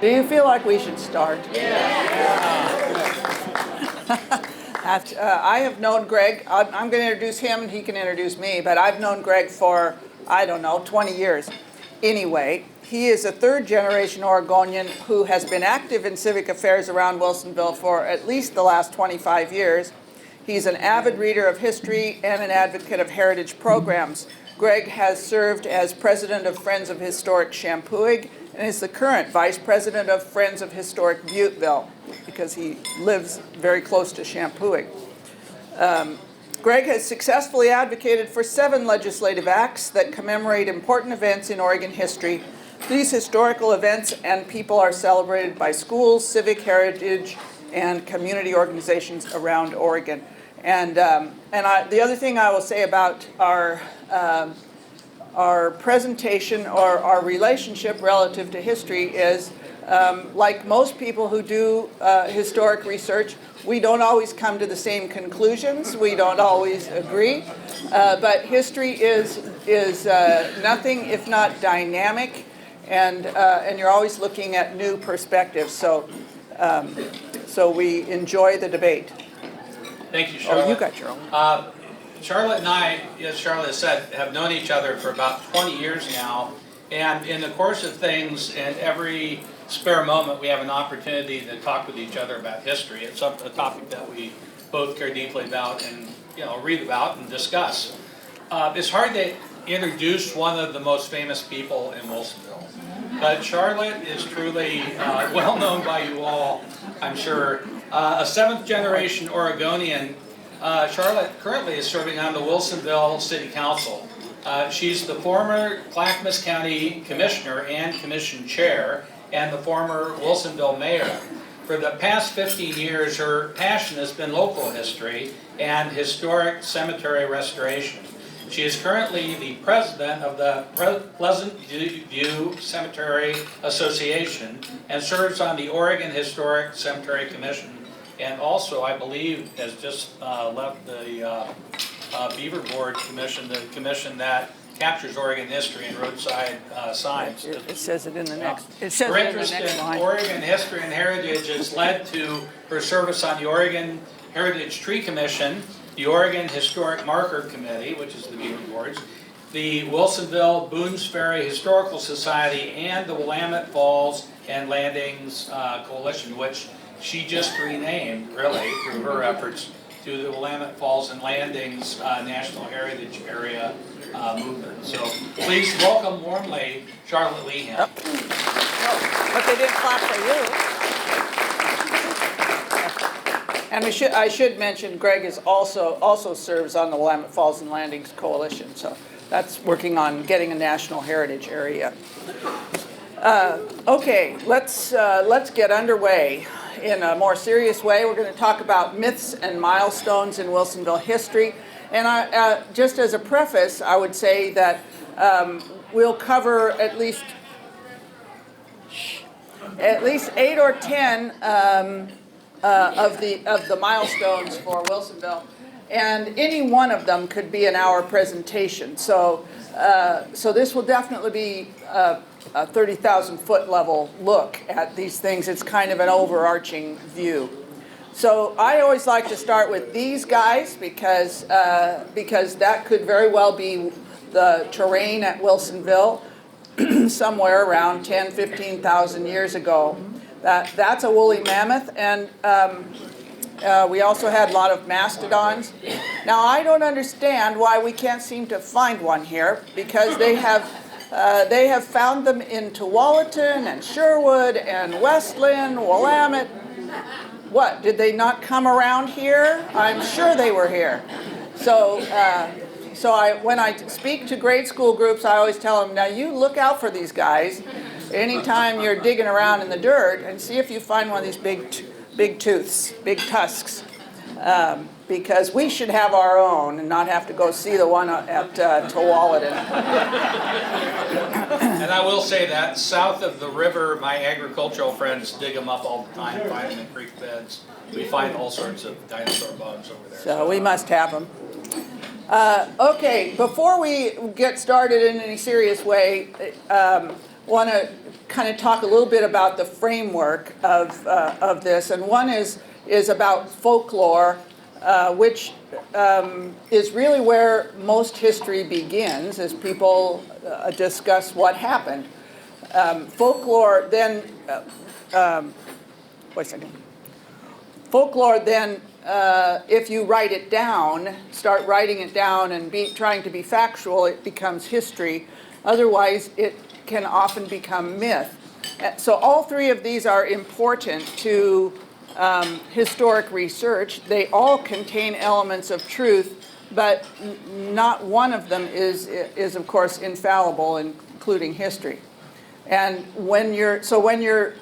Do you feel like we should start? I have known Greg. I'm going to introduce him, and he can introduce me. But I've known Greg for, I don't know, 20 years. Anyway, he is a third-generation Oregonian who has been active in civic affairs around Wilsonville for at least the last 25 years. He's an avid reader of history and an advocate of heritage programs. Greg has served as president of Friends of Historic Champoeg and is the current vice president of Friends of Historic Butteville because he lives very close to Champoeg. Greg has successfully advocated for 7 legislative acts that commemorate important events in Oregon history. These historical events and people are celebrated by schools, civic heritage, and community organizations around Oregon. And the other thing I will say about our presentation or our relationship relative to history is, like most people who do historic research, we don't always come to the same conclusions. We don't always agree. But history is nothing if not dynamic, and you're always looking at new perspectives. So we enjoy the debate. Thank you, Charlotte. Oh, you got your own. Charlotte and I, as Charlotte said, have known each other for about 20 years now. And in the course of things, in every spare moment, we have an opportunity to talk with each other about history. It's a topic that we both care deeply about and read about and discuss. It's hard to introduce one of the most famous people in Wilsonville. But Charlotte is truly well known by you all, I'm sure. A 7th-generation Oregonian, Charlotte currently is serving on the Wilsonville City Council. She's the former Clackamas County Commissioner and Commission Chair, and the former Wilsonville Mayor. For the past 15 years, her passion has been local history and historic cemetery restoration. She is currently the president of the Pleasant View Cemetery Association and serves on the Oregon Historic Cemetery Commission, and also, I believe, has just left the Beaver Board Commission, the commission that captures Oregon history and roadside signs. It says it in the next. It says her it in the interest next in line. Oregon history and heritage has led to her service on the Oregon Heritage Tree Commission, the Oregon Historic Marker Committee, which is the Beaver Boards, the Wilsonville Boone Ferry Historical Society, and the Willamette Falls and Landings Coalition, which she just renamed, really, through her efforts, to the Willamette Falls and Landings National Heritage Area movement. So please welcome warmly Charlotte Lehan. Yep. But they didn't clap for you. And I should mention Greg is also serves on the Willamette Falls and Landings Coalition. So that's working on getting a national heritage area. Okay, let's get underway. In a more serious way, we're going to talk about myths and milestones in Wilsonville history. And just as a preface, I would say that we'll cover at least 8 or 10 of the milestones for Wilsonville, and any one of them could be an hour presentation. So this will definitely be a 30,000-foot level look at these things. It's kind of an overarching view. So I always like to start with these guys because that could very well be the terrain at Wilsonville somewhere around 10,000, 15,000 years ago. That's a woolly mammoth, and we also had a lot of mastodons. Now I don't understand why we can't seem to find one here, because they have found them in Tualatin and Sherwood and Westland, Willamette. What, did they not come around here? I'm sure they were here. So when I speak to grade school groups, I always tell them, now you look out for these guys anytime you're digging around in the dirt and see if you find one of these big tusks. Because we should have our own and not have to go see the one at Tualatin. And I will say that south of the river, my agricultural friends dig them up all the time, find them in creek beds. We find all sorts of dinosaur bones over there. So we must have them. Okay, before we get started in any serious way, want to kind of talk a little bit about the framework of this, and one is about folklore, which is really where most history begins, as people discuss what happened. Folklore then, wait a second. Folklore then, if you write it down, start writing it down and trying to be factual, it becomes history. Otherwise, it can often become myth. So all three of these are important to historic research. They all contain elements of truth, but not one of them is of course infallible, including history. And when you're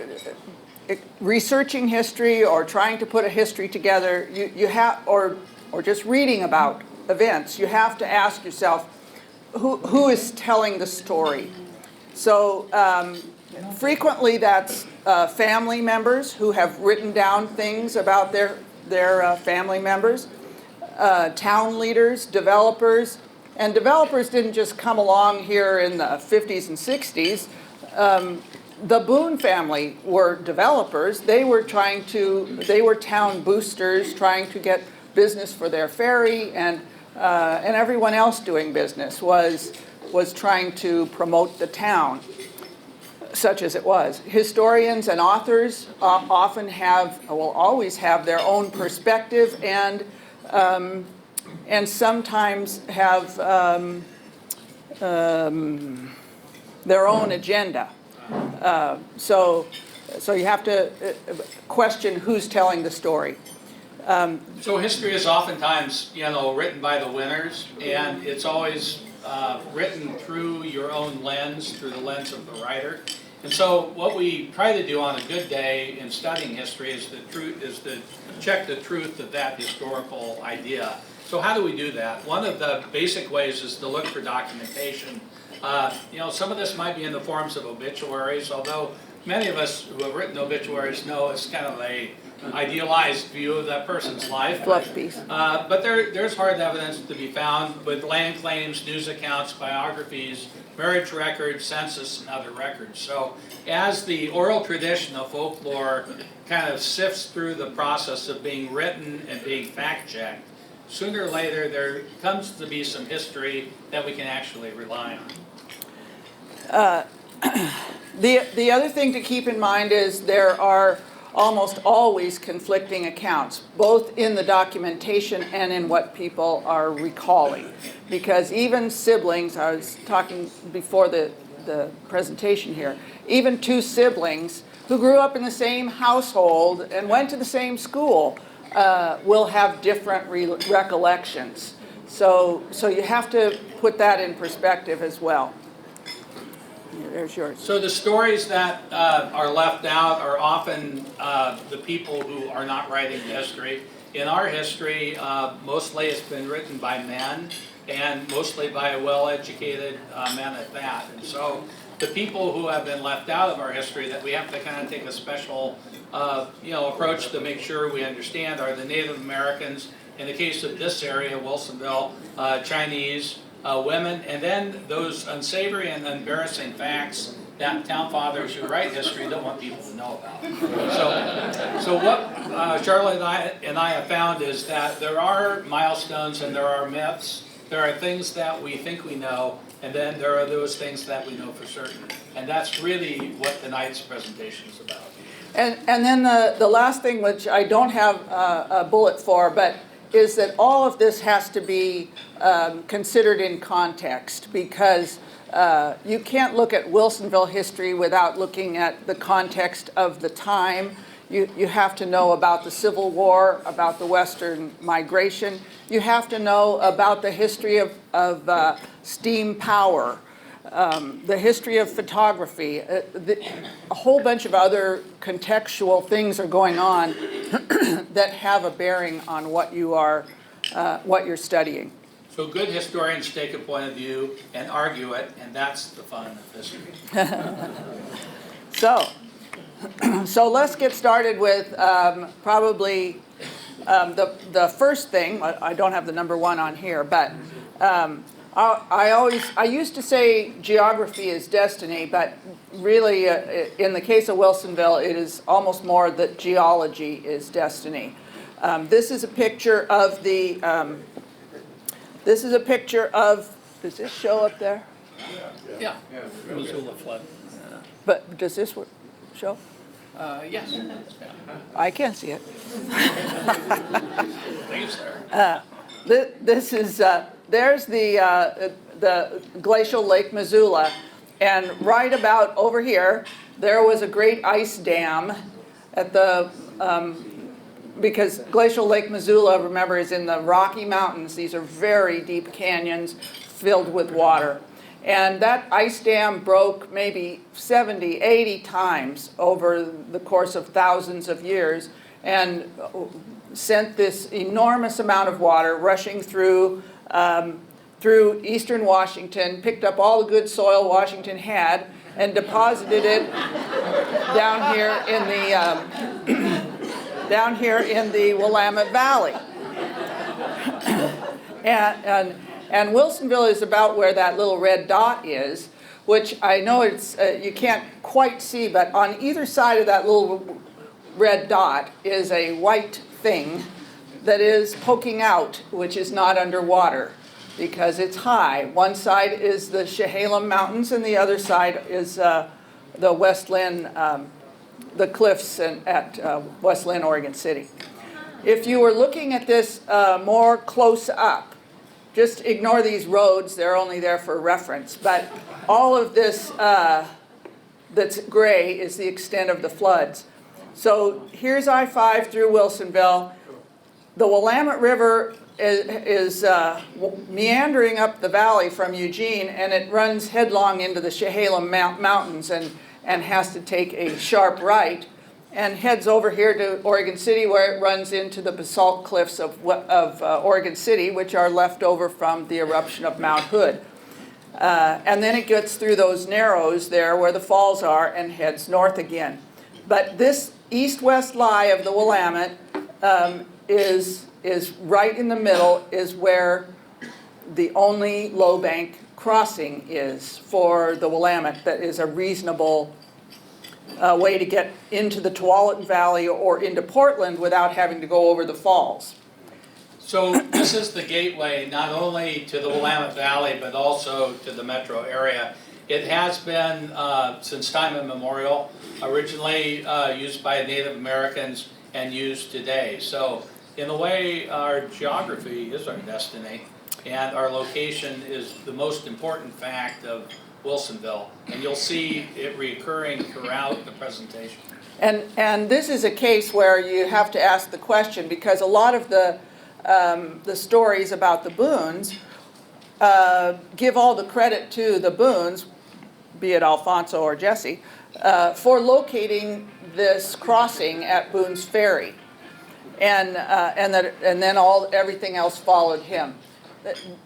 researching history or trying to put a history together, you have, or just reading about events, you have to ask yourself, who is telling the story? So frequently that's family members who have written down things about their family members, town leaders, developers, and developers didn't just come along here in the 50s and 60s. The Boone family were developers. They were town boosters, trying to get business for their ferry, and everyone else doing business was trying to promote the town, such as it was. Historians and authors often will always have their own perspective, and sometimes have their own agenda. So you have to question who's telling the story. So history is oftentimes, written by the winners, and it's always written through your own lens, through the lens of the writer. And so what we try to do on a good day in studying history is to check the truth of that historical idea. So how do we do that? One of the basic ways is to look for documentation. Some of this might be in the forms of obituaries, although many of us who have written obituaries know it's kind of a idealized view of that person's life. Fluff piece. But there's hard evidence to be found with land claims, news accounts, biographies, marriage records, census, and other records. So as the oral tradition of folklore kind of sifts through the process of being written and being fact-checked, sooner or later there comes to be some history that we can actually rely on. The other thing to keep in mind is there are almost always conflicting accounts, both in the documentation and in what people are recalling. Because even siblings, I was talking before the presentation here, even two siblings who grew up in the same household and went to the same school will have different recollections. So you have to put that in perspective as well. There's yours. So the stories that are left out are often the people who are not writing the history. In our history, mostly it's been written by men, and mostly by well-educated men at that. And so the people who have been left out of our history that we have to kind of take a special approach to make sure we understand are the Native Americans, in the case of this area, Wilsonville, Chinese, women, and then those unsavory and embarrassing facts that town fathers who write history don't want people to know about. So what Charlotte and I have found is that there are milestones and there are myths. There are things that we think we know, and then there are those things that we know for certain. And that's really what tonight's presentation is about. And then the last thing, which I don't have a bullet for, but is that all of this has to be considered in context, because you can't look at Wilsonville history without looking at the context of the time. You have to know about the Civil War, about the Western migration. You have to know about the history of steam power, the history of photography. A whole bunch of other contextual things are going on that have a bearing on what you're studying. So good historians take a point of view and argue it, and that's the fun of history. So let's get started with probably the first thing. I don't have the number one on here, but I used to say geography is destiny, but really, in the case of Wilsonville, it is almost more that geology is destiny. This is a picture of the, this is a picture of, does this show up there? Yeah. Missoula flood. But does this show? Yes. I can't see it. Leaves there. This is, there's the glacial Lake Missoula, and right about over here, there was a great ice dam at the, because glacial Lake Missoula, remember, is in the Rocky Mountains. These are very deep canyons filled with water. And that ice dam broke maybe 70, 80 times over the course of thousands of years, and sent this enormous amount of water rushing through through eastern Washington, picked up all the good soil Washington had, and deposited it down here in the down here in the Willamette Valley. And Wilsonville is about where that little red dot is, which I know it's you can't quite see, but on either side of that little red dot is a white thing that is poking out, which is not underwater because it's high. One side is the Chehalem Mountains, and the other side is the West Lynn, the cliffs at West Lynn, Oregon City. If you were looking at this more close up, just ignore these roads, they're only there for reference, but all of this that's gray is the extent of the floods. So here's I-5 through Wilsonville. The Willamette River is meandering up the valley from Eugene, and it runs headlong into the Chehalem Mountains and has to take a sharp right and heads over here to Oregon City, where it runs into the basalt cliffs of Oregon City, which are left over from the eruption of Mount Hood. And then it gets through those narrows there where the falls are and heads north again. But this east-west lie of the Willamette is right in the middle, is where the only low bank crossing is for the Willamette that is a reasonable way to get into the Tualatin Valley or into Portland without having to go over the falls. So this is the gateway not only to the Willamette Valley but also to the metro area. It has been since time immemorial, originally used by Native Americans and used today. So in a way, our geography is our destiny, and our location is the most important fact of Wilsonville, and you'll see it recurring throughout the presentation. And this is a case where you have to ask the question, because a lot of the stories about the Boones give all the credit to the Boones, be it Alfonso or Jesse, for locating this crossing at Boone's Ferry, and then everything else followed him.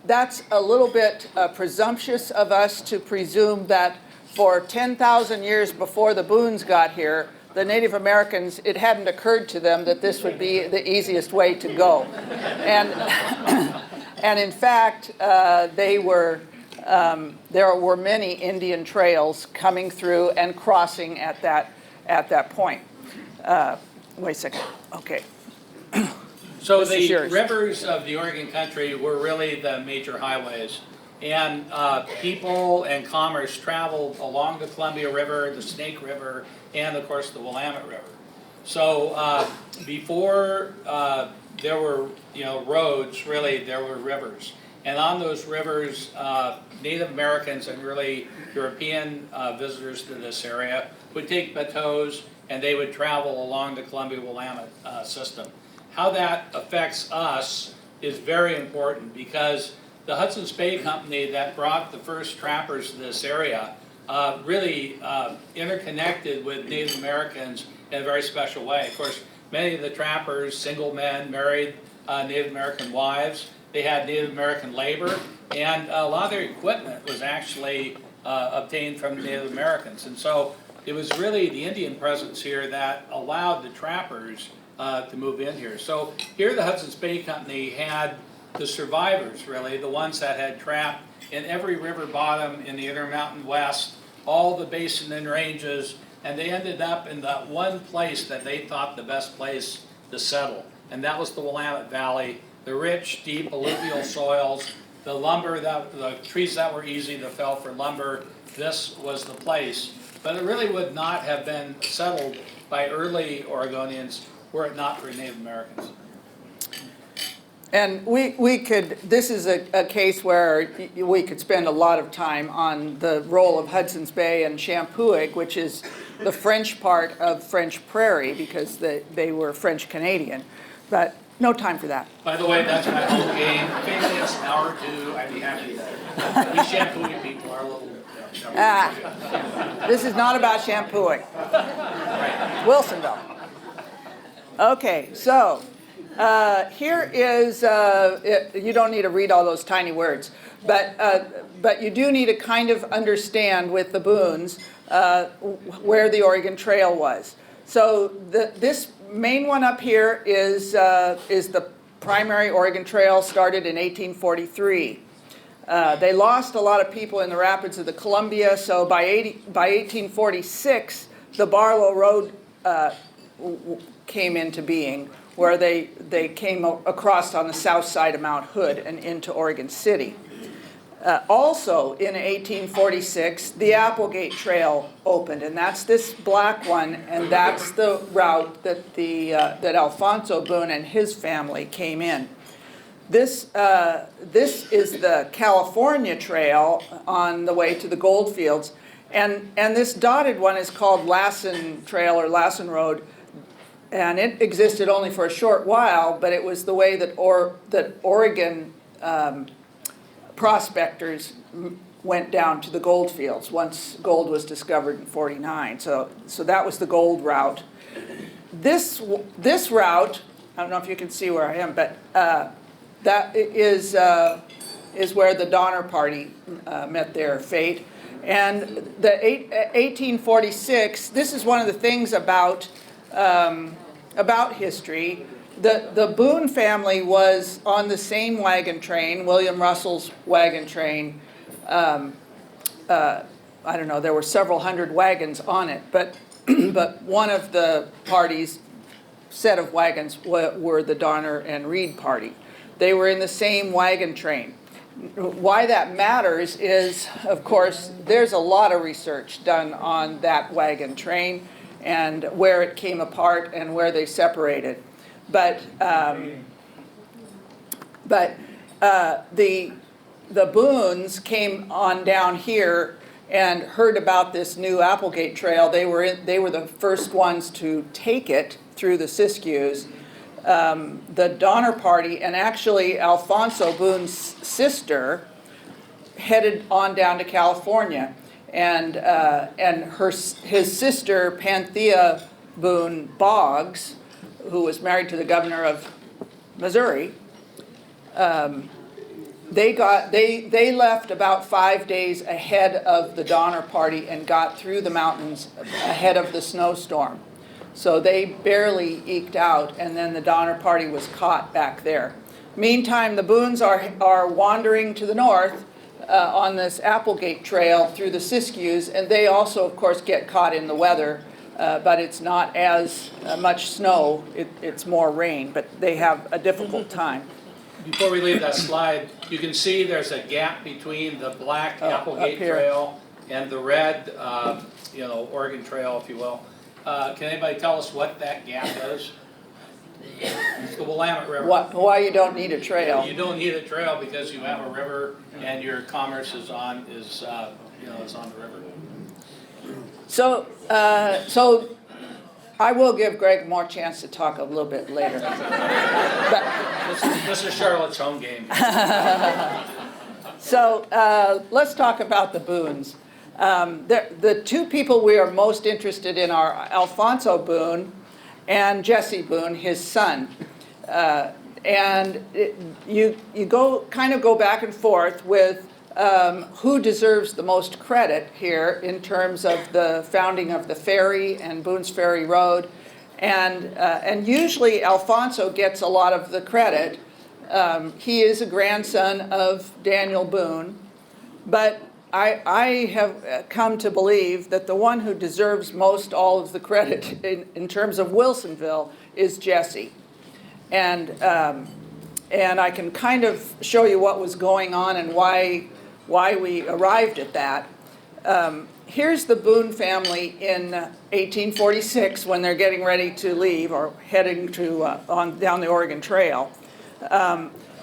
That's a little bit presumptuous of us to presume that for 10,000 years before the Boones got here, the Native Americans, it hadn't occurred to them that this would be the easiest way to go. And in fact, there were many Indian trails coming through and crossing at that point. Wait a second. Okay. So the rivers of the Oregon country were really the major highways, and people and commerce traveled along the Columbia River, the Snake River, and of course the Willamette River. So before there were roads, really there were rivers, and on those rivers, Native Americans and really European visitors to this area would take bateaus and they would travel along the Columbia Willamette system. How that affects us is very important, because the Hudson's Bay Company that brought the first trappers to this area really interconnected with Native Americans in a very special way. Of course, many of the trappers, single men, married Native American wives. They had Native American labor, and a lot of their equipment was actually obtained from Native Americans. And so it was really the Indian presence here that allowed the trappers to move in here. So here the Hudson's Bay Company had the survivors, really, the ones that had trapped in every river bottom in the Intermountain West, all the basin and ranges, and they ended up in that one place that they thought the best place to settle. And that was the Willamette Valley, the rich, deep alluvial soils, the lumber, the trees that were easy to fell for lumber. This was the place. But it really would not have been settled by early Oregonians were it not for Native Americans. And we could, this is a case where we could spend a lot of time on the role of Hudson's Bay and Champoeg, which is the French part of French Prairie, because they were French Canadian, but no time for that. By the way, that's my home game. If it's an hour or two, I'd be happy to. We Champoeg people are a little... This is not about Champoeg. Wilsonville. Okay, so here is, you don't need to read all those tiny words, but you do need to kind of understand with the Boones where the Oregon Trail was. So this main one up here is the primary Oregon Trail, started in 1843. They lost a lot of people in the rapids of the Columbia, so by 1846, the Barlow Road came into being, where they came across on the south side of Mount Hood and into Oregon City. Also in 1846, the Applegate Trail opened, and that's this black one, and that's the route that that Alfonso Boone and his family came in. This is the California Trail on the way to the gold fields, and this dotted one is called Lassen Trail or Lassen Road, and it existed only for a short while, but it was the way that Oregon prospectors went down to the gold fields once gold was discovered in '49. So that was the gold route. This route, I don't know if you can see where I am, but that is where the Donner Party met their fate. And the 1846, this is one of the things about history. The Boone family was on the same wagon train, William Russell's wagon train. I don't know, there were several hundred wagons on it, but one of the party's set of wagons were the Donner and Reed party. They were in the same wagon train. Why that matters is, of course, there's a lot of research done on that wagon train and where it came apart and where they separated. But the Boones came on down here and heard about this new Applegate Trail. They were the first ones to take it through the Siskiyous. The Donner Party, and actually Alfonso Boone's sister, headed on down to California, and his sister Panthea Boone Boggs, who was married to the governor of Missouri, they left about 5 days ahead of the Donner Party and got through the mountains ahead of the snowstorm. So they barely eked out, and then the Donner Party was caught back there. Meantime, the Boones are wandering to the north on this Applegate Trail through the Siskiyous, and they also, of course, get caught in the weather, but it's not as much snow, it's more rain, but they have a difficult time. Before we leave that slide, you can see there's a gap between the black Applegate Trail and the red, Oregon Trail, if you will. Can anybody tell us what that gap is? It's the Willamette River. Why you don't need a trail? You don't need a trail because you have a river and your commerce is on the river. So I will give Greg more chance to talk a little bit later. But, this is Charlotte's home game. So let's talk about the Boones. The two people we are most interested in are Alfonso Boone and Jesse Boone, his son. You go back and forth with who deserves the most credit here in terms of the founding of the ferry and Boone's Ferry Road. And usually Alfonso gets a lot of the credit, He is a grandson of Daniel Boone, but I have come to believe that the one who deserves most all of the credit in terms of Wilsonville is Jesse. And I can kind of show you what was going on and why we arrived at that. Here's the Boone family in 1846 when they're getting ready to leave or heading to down the Oregon Trail.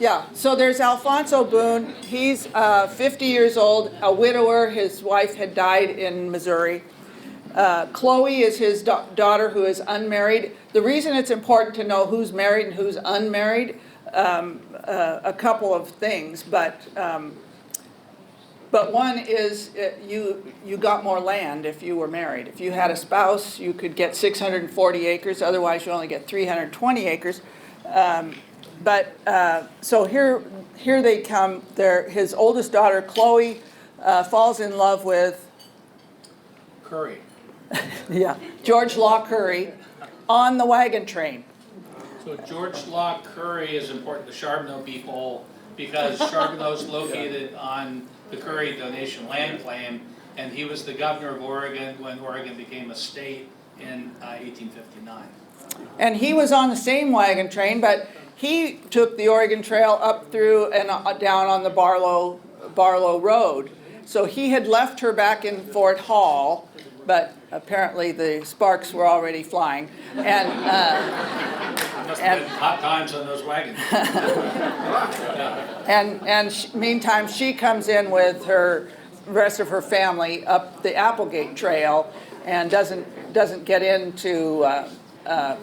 Yeah, so there's Alfonso Boone. He's 50 years old, a widower. His wife had died in Missouri. Chloe is his daughter who is unmarried. The reason it's important to know who's married and who's unmarried, a couple of things, but one is you got more land if you were married. If you had a spouse, you could get 640 acres. Otherwise, you only get 320 acres. So here they come. His oldest daughter, Chloe, falls in love with Curry. Yeah, George Law Curry on the wagon train. So George Law Curry is important to Charbonneau people because Charbonneau is located on the Curry donation land claim, and he was the governor of Oregon when Oregon became a state in 1859. And he was on the same wagon train, but he took the Oregon Trail up through and down on the Barlow Road. So he had left her back in Fort Hall, but apparently the sparks were already flying. And Must have been hot times on those wagons. meantime, she comes in with her rest of her family up the Applegate Trail and doesn't get into the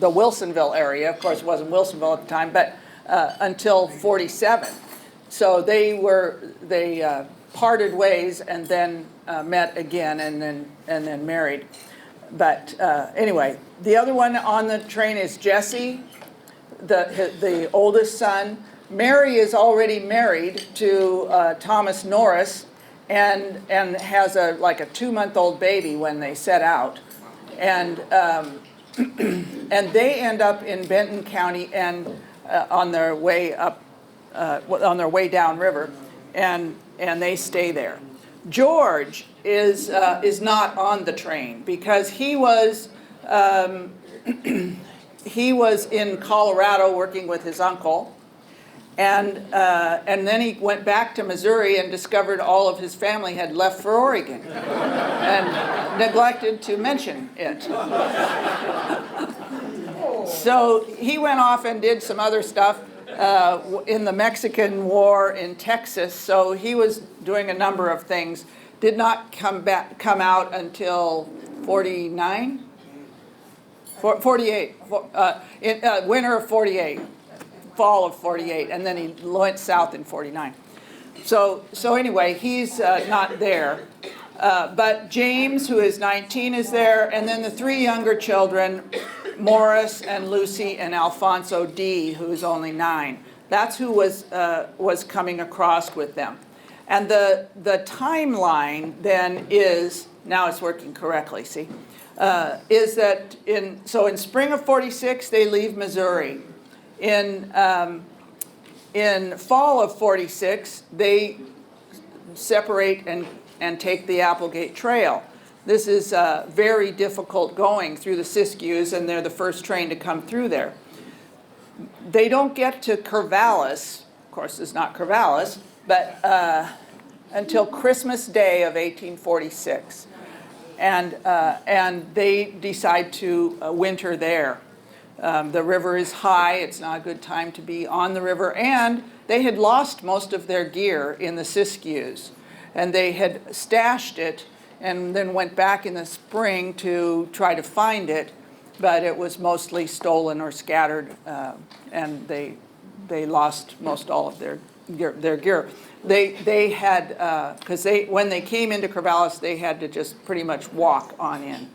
Wilsonville area. Of course, it wasn't Wilsonville at the time, but until 47. So they parted ways and then met again and then married. But anyway, the other one on the train is Jesse, the oldest son. Mary is already married to Thomas Norris and has a 2-month-old baby when they set out. And and they end up in Benton County and on their way up, on their way downriver, and they stay there. George is not on the train because he was in Colorado working with his uncle, and then he went back to Missouri and discovered all of his family had left for Oregon, and neglected to mention it. So he went off and did some other stuff in the Mexican War in Texas. So he was doing a number of things. Did not come out until 49, 48, winter of 48, fall of 48, and then he went south in 49. So anyway, he's not there. But James, who is 19, is there, and then the 3 younger children, Morris and Lucy and Alfonso D., who is only 9. That's who was coming across with them. And the timeline then is, now it's working correctly, see, is that in spring of 46, they leave Missouri. In fall of 46, they separate and take the Applegate Trail. This is very difficult going through the Siskiyous, and they're the first train to come through there. They don't get to Corvallis, of course it's not Corvallis, but until Christmas Day of 1846. And they decide to winter there. The river is high, it's not a good time to be on the river, and they had lost most of their gear in the Siskiyous. And they had stashed it and then went back in the spring to try to find it, but it was mostly stolen or scattered, and they lost most all of their gear. They had, because when they came into Corvallis, they had to just pretty much walk on in.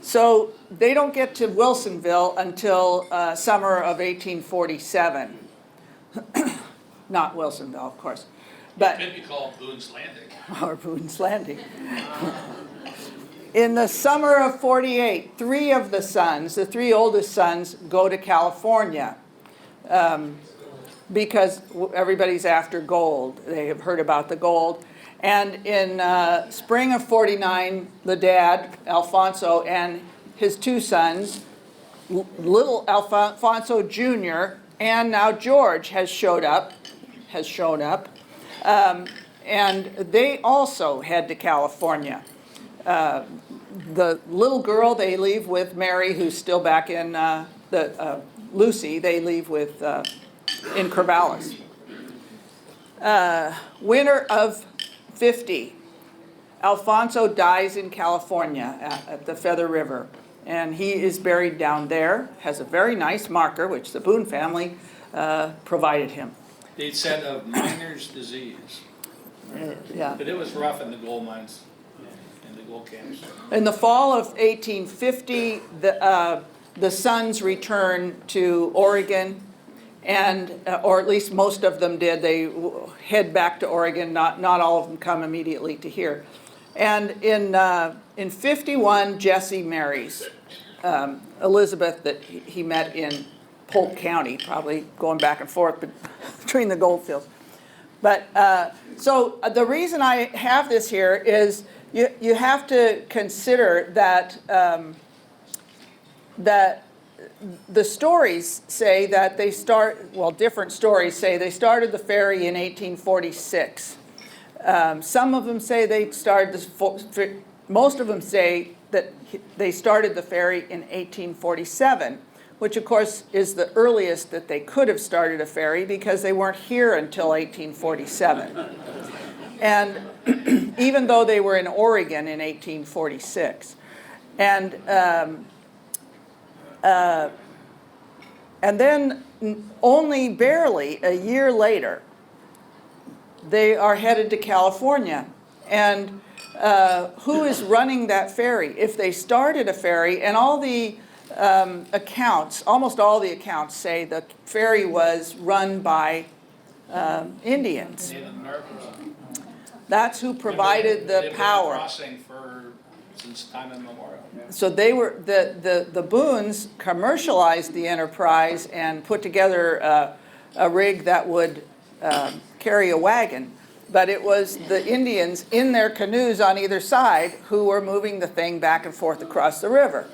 So they don't get to Wilsonville until summer of 1847. Not Wilsonville, of course. But it could be called Boone's Landing. Or Boone's Landing. In the summer of 48, 3 of the sons, the 3 oldest sons, go to California. because everybody's after gold. They have heard about the gold. And in spring of 49, the dad, Alfonso, and his two sons, little Alfonso Jr. and now George has shown up. And they also head to California. The little girl they leave with, Mary, who's still back in Lucy, they leave with in Corvallis. Winter of 50, Alfonso dies in California at the Feather River, and he is buried down there, has a very nice marker, which the Boone family provided him. They said of miner's disease. Yeah. But it was rough in the gold mines, in the gold camps. In the fall of 1850, the sons returned to Oregon, and or at least most of them did. They head back to Oregon. Not all of them come immediately to here. And in 51, Jesse marries Elizabeth that he met in Polk County, probably going back and forth between the gold fields. But so the reason I have this here is you have to consider that that the stories say that they different stories say they started the ferry in 1846. Some of them say they started most of them say that they started the ferry in 1847, which of course is the earliest that they could have started a ferry because they weren't here until 1847. And even though they were in Oregon in 1846. And then only barely a year later, they are headed to California. And who is running that ferry? If they started a ferry, and all the accounts, almost all the accounts say the ferry was run by Indians. Native Americans. That's who provided the power. Crossing since time immemorial. So they were the Boones commercialized the enterprise and put together a rig that would carry a wagon, but it was the Indians in their canoes on either side who were moving the thing back and forth across the river.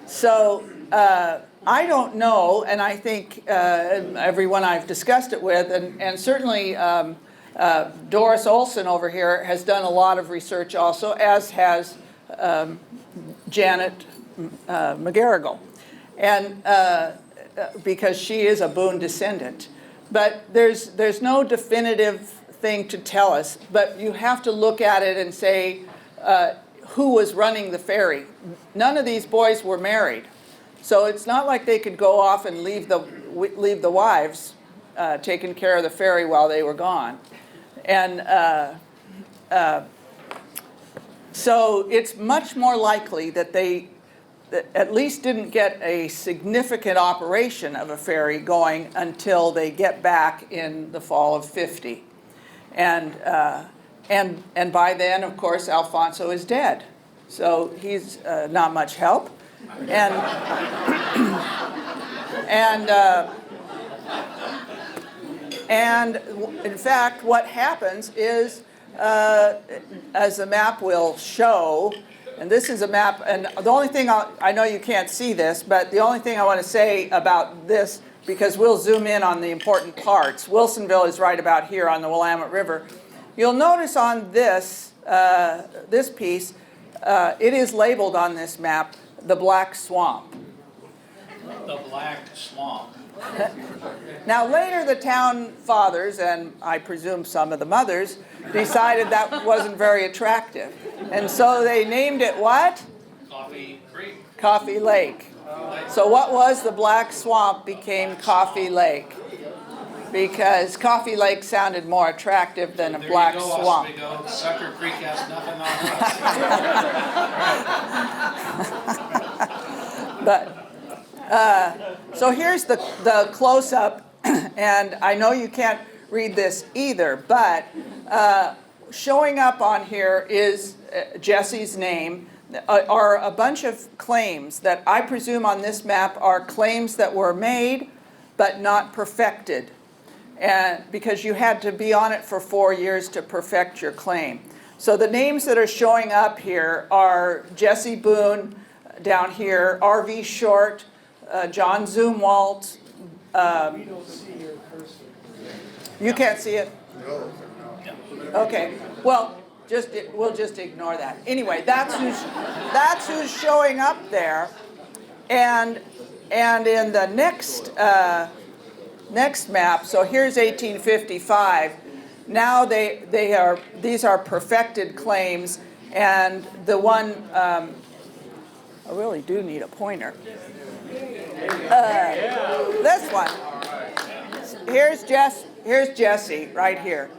So I don't know, and I think everyone I've discussed it with, and certainly Doris Olson over here has done a lot of research also, as has Janet McGarrigle, and because she is a Boone descendant. But there's no definitive thing to tell us, but you have to look at it and say who was running the ferry. None of these boys were married, so it's not like they could go off and leave the wives taking care of the ferry while they were gone. And so it's much more likely that they at least didn't get a significant operation of a ferry going until they get back in the fall of 50. And by then, of course, Alfonso is dead. So he's not much help. And in fact, what happens is, as the map will show, and this is a map, and the only thing I know you can't see this, but the only thing I want to say about this, because we'll zoom in on the important parts. Wilsonville is right about here on the Willamette River. You'll notice on this, this piece, it is labeled on this map, the Black Swamp. The Black Swamp. Now later the town fathers, and I presume some of the mothers, decided that wasn't very attractive. And so they named it what? Coffee Creek. Coffee Lake. So what was the Black Swamp became Coffee Lake. Because Coffee Lake sounded more attractive than a black swamp. There you go, Sucker Creek has nothing on us. But, so here's the close-up, and I know you can't read this either, but showing up on here is Jesse's name, are a bunch of claims that I presume on this map are claims that were made but not perfected. And because you had to be on it for 4 years to perfect your claim. So the names that are showing up here are Jesse Boone down here, R.V. Short, John Zumwalt. We don't see your cursor. You can't see it? No. Okay, well, we'll just ignore that. Anyway, that's who's showing up there. And in the next map, so here's 1855. Now these are perfected claims, and the one I really do need a pointer. This one. Here's Jesse right here.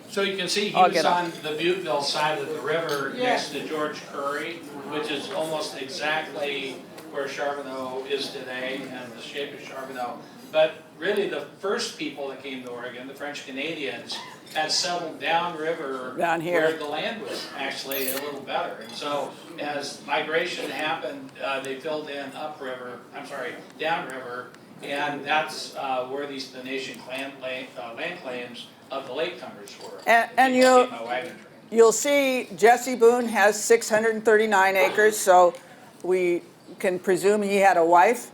So you can see he I'll was get on the Butteville side of the river next to George Curry, which is almost exactly where Charbonneau is today and the shape of Charbonneau. But really the first people that came to Oregon, the French Canadians, had settled downriver Down here. where the land was actually a little better. And so as migration happened, they filled in downriver, and that's where these Venetian land claims of the latecomers were. And you'll see Jesse Boone has 639 acres, so we can presume he had a wife.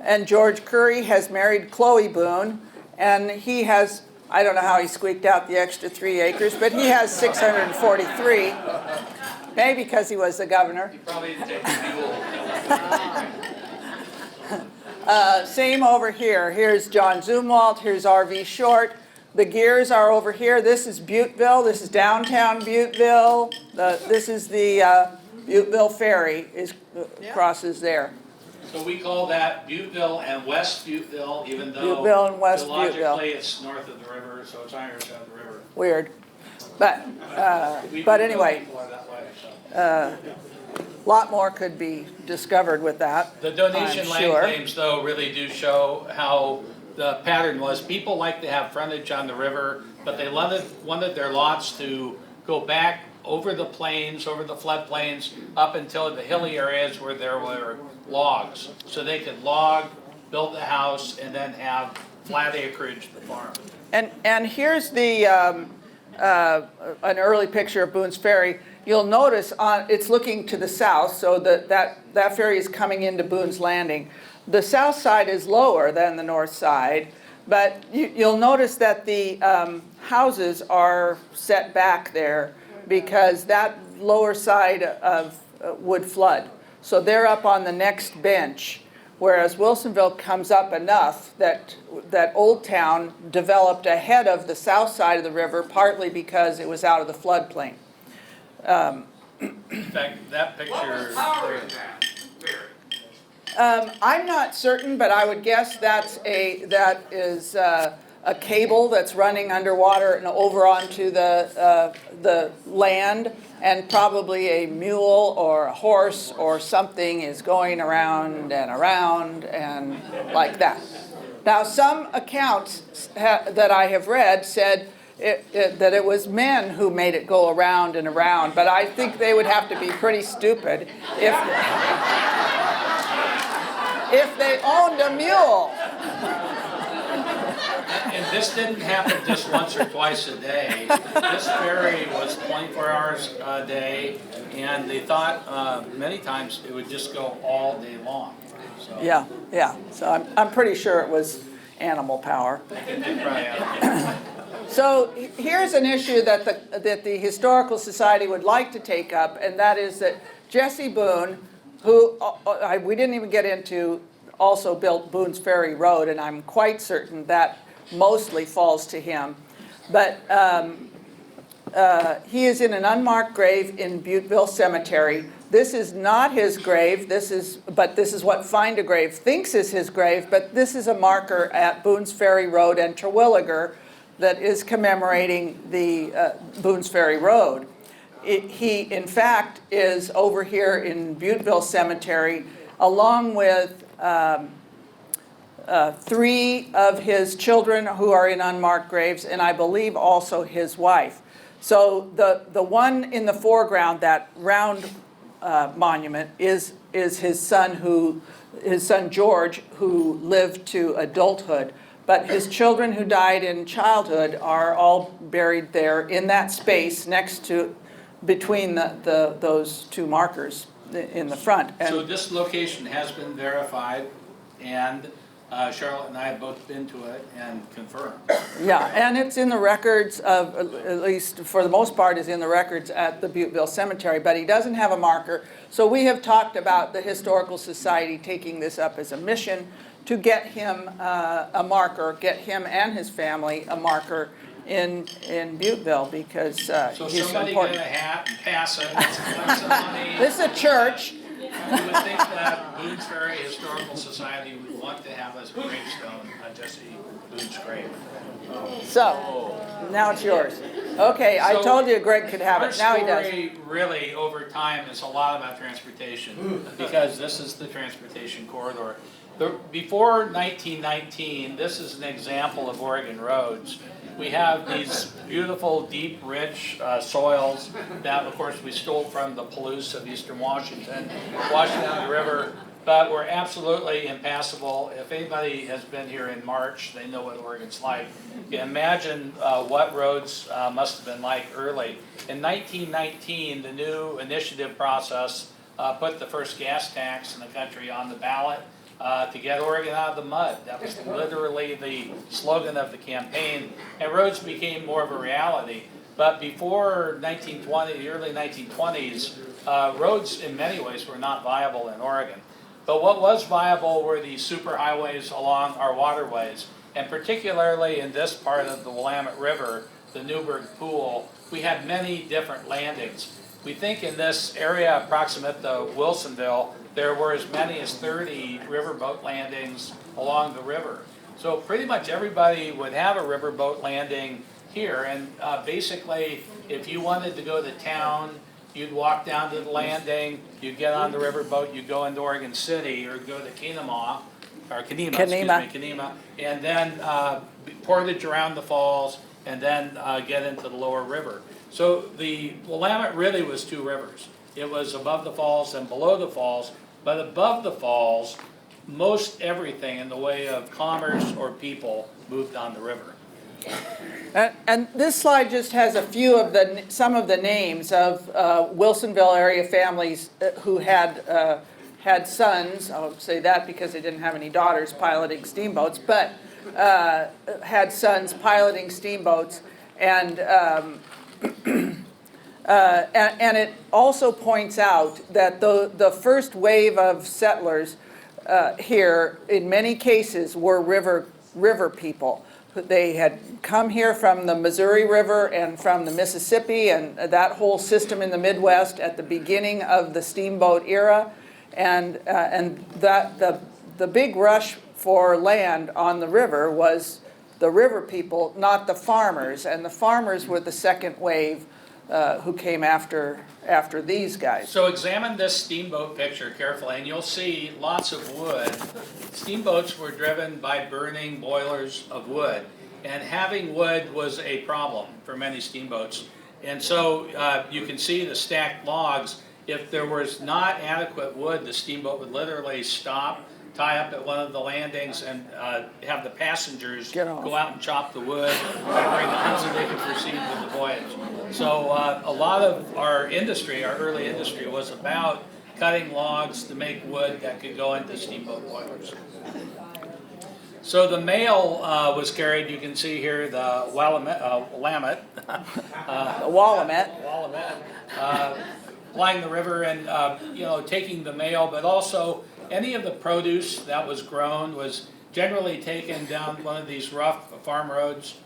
And George Curry has married Chloe Boone, and he has, I don't know how he squeaked out the extra 3 acres, but he has 643, maybe because he was the governor. He probably didn't take the mule. Same over here. Here's John Zumwalt, here's R.V. Short. The gears are over here. This is Butteville, this is downtown Butteville. This is the Butteville Ferry crosses there. So we call that Butteville and West Butteville, even though Butteville and West geologically Butteville. It's north of the river, so it's on your side of the river. Weird. But anyway, People are that way, so. a lot more could be discovered with that. The donation I'm land sure. claims, though, really do show how the pattern was. People like to have frontage on the river, but they wanted their lots to go back over the plains, over the floodplains, up until the hilly areas where there were logs. So they could log, build the house, and then have flat acreage to farm. And here's an early picture of Boone's Ferry. You'll notice it's looking to the south, so that ferry is coming into Boone's Landing. The south side is lower than the north side, but you'll notice that the houses are set back there because that lower side would flood. So they're up on the next bench, whereas Wilsonville comes up enough that Old Town developed ahead of the south side of the river, partly because it was out of the floodplain. In fact, that picture there. I'm not certain, but I would guess that is a cable that's running underwater and over onto the land, and probably a mule or a horse or something is going around and like that. Now, some accounts that I have read said that it was men who made it go around and around, but I think they would have to be pretty stupid if they owned a mule. And this didn't happen just once or twice a day. This ferry was 24 hours a day, and they thought many times it would just go all day long. So, Yeah. So I'm pretty sure it was animal power. they probably had- So here's an issue that the Historical Society would like to take up, and that is that Jesse Boone, who we didn't even get into, also built Boone's Ferry Road, and I'm quite certain that mostly falls to him. But he is in an unmarked grave in Butteville Cemetery. This is not his grave, but this is what Find a Grave thinks is his grave, but this is a marker at Boone's Ferry Road and Terwilliger that is commemorating the Boone's Ferry Road. He, in fact, is over here in Butteville Cemetery, along with 3 of his children who are in unmarked graves, and I believe also his wife. So the one in the foreground, that round monument, is his son who his son George, who lived to adulthood. But his children who died in childhood are all buried there in that space next to, between those two markers in the front. So And this location has been verified, and Charlotte and I have both been to it and confirmed. yeah, and it's in the records of, at least for the most part, is in the records at the Butteville Cemetery, but he doesn't have a marker. So we have talked about the Historical Society taking this up as a mission to get him a marker, get him and his family a marker in Butteville, because So he's somebody important. get a hat and pass it, let's collect some money. This is a church. You would think that Boone Ferry Historical Society would want to have a gravestone on Jesse Boone's grave. So, now it's yours. Okay, I So, told you Greg could have Our it, now he does. story really over time is a lot about transportation, because this is the transportation corridor. Before 1919, this is an example of Oregon roads. We have these beautiful, deep, rich soils that, of course, we stole from the Palouse of eastern Washington, washed down the river, but were absolutely impassable. If anybody has been here in March, they know what Oregon's like. You can imagine what roads must have been like early. In 1919, the new initiative process put the first gas tax in the country on the ballot. To get Oregon out of the mud. That was literally the slogan of the campaign, and roads became more of a reality. But before 1920, the early 1920s, roads in many ways were not viable in Oregon. But what was viable were these superhighways along our waterways, and particularly in this part of the Willamette River, the Newburgh Pool, we had many different landings. We think in this area approximate to Wilsonville, there were as many as 30 riverboat landings along the river. So pretty much everybody would have a riverboat landing here, and basically, if you wanted to go to town, you'd walk down to the landing, you'd get on the riverboat, you'd go into Oregon City, or go to Kenema, and then portage around the falls, and then get into the lower river. So the Willamette really was two rivers. It was above the falls and below the falls, but above the falls, most everything in the way of commerce or people moved on the river. And this slide just has a few of some of the names of Wilsonville area families who had sons. I'll say that because they didn't have any daughters piloting steamboats, but had sons piloting steamboats, and it also points out that the first wave of settlers here, in many cases, were river people. They had come here from the Missouri River and from the Mississippi and that whole system in the Midwest at the beginning of the steamboat era, and that the big rush for land on the river was the river people, not the farmers, and the farmers were the second wave who came after these guys. So examine this steamboat picture carefully, and you'll see lots of wood. Steamboats were driven by burning boilers of wood, and having wood was a problem for many steamboats. And so you can see the stacked logs. If there was not adequate wood, the steamboat would literally stop, tie up at one of the landings, and have the passengers go out and chop the wood and bring it on so they could proceed with the voyage. So a lot of our industry, our early industry, was about cutting logs to make wood that could go into steamboat boilers. So the mail was carried, you can see here, the Willamette, flying the river and taking the mail, but also any of the produce that was grown was generally taken down one of these rough farm roads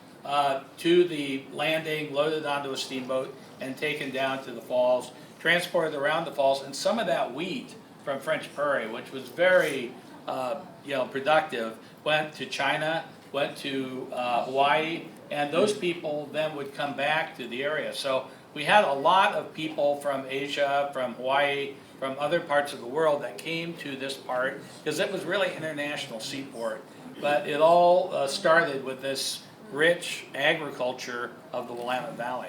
to the landing, loaded onto a steamboat, and taken down to the falls, transported around the falls. And some of that wheat from French Prairie, which was very productive, went to China, went to Hawaii, and those people then would come back to the area. So we had a lot of people from Asia, from Hawaii, from other parts of the world that came to this part, because it was really international seaport. But it all started with this rich agriculture of the Willamette Valley.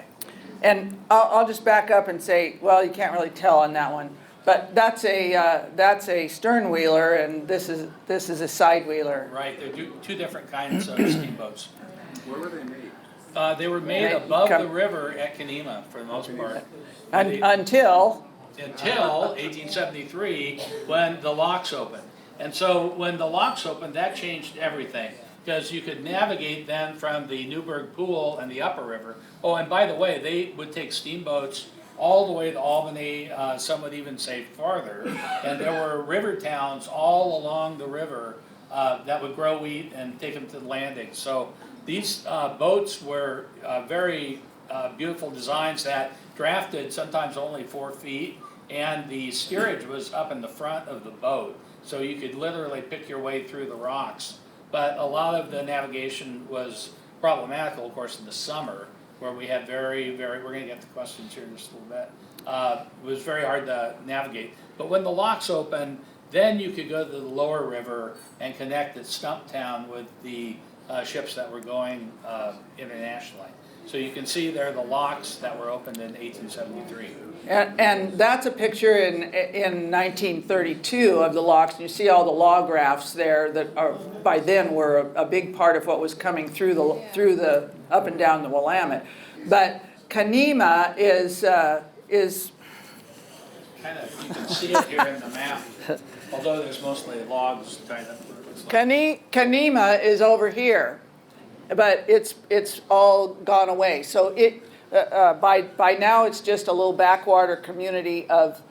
And I'll just back up and say, well, you can't really tell on that one, But that's a stern wheeler, and this is a side wheeler. Right, they're two different kinds of steamboats. Where were they made? They were made above the river at Kenema for the most part. Until 1873, when the locks opened. And so when the locks opened, that changed everything, because you could navigate then from the Newburgh Pool and the upper river. Oh, and by the way, they would take steamboats all the way to Albany, some would even say farther. And there were river towns all along the river that would grow wheat and take them to the landing. So these boats were very beautiful designs that drafted sometimes only 4 feet, and the steerage was up in the front of the boat. So you could literally pick your way through the rocks. But a lot of the navigation was problematical, of course, in the summer, where we had we're going to get to questions here in just a little bit. It was very hard to navigate. But when the locks opened, then you could go to the lower river and connect at Stumptown with the ships that were going internationally. So you can see there the locks that were opened in 1873. and that's a picture in 1932 of the locks. And you see all the log rafts there that are by then were a big part of what was coming through the up and down the Willamette. But Kenema is Kind of, you can see it here in the map, although there's mostly logs tied up. Kenema is over here, but it's all gone away. So it by now it's just a little backwater community of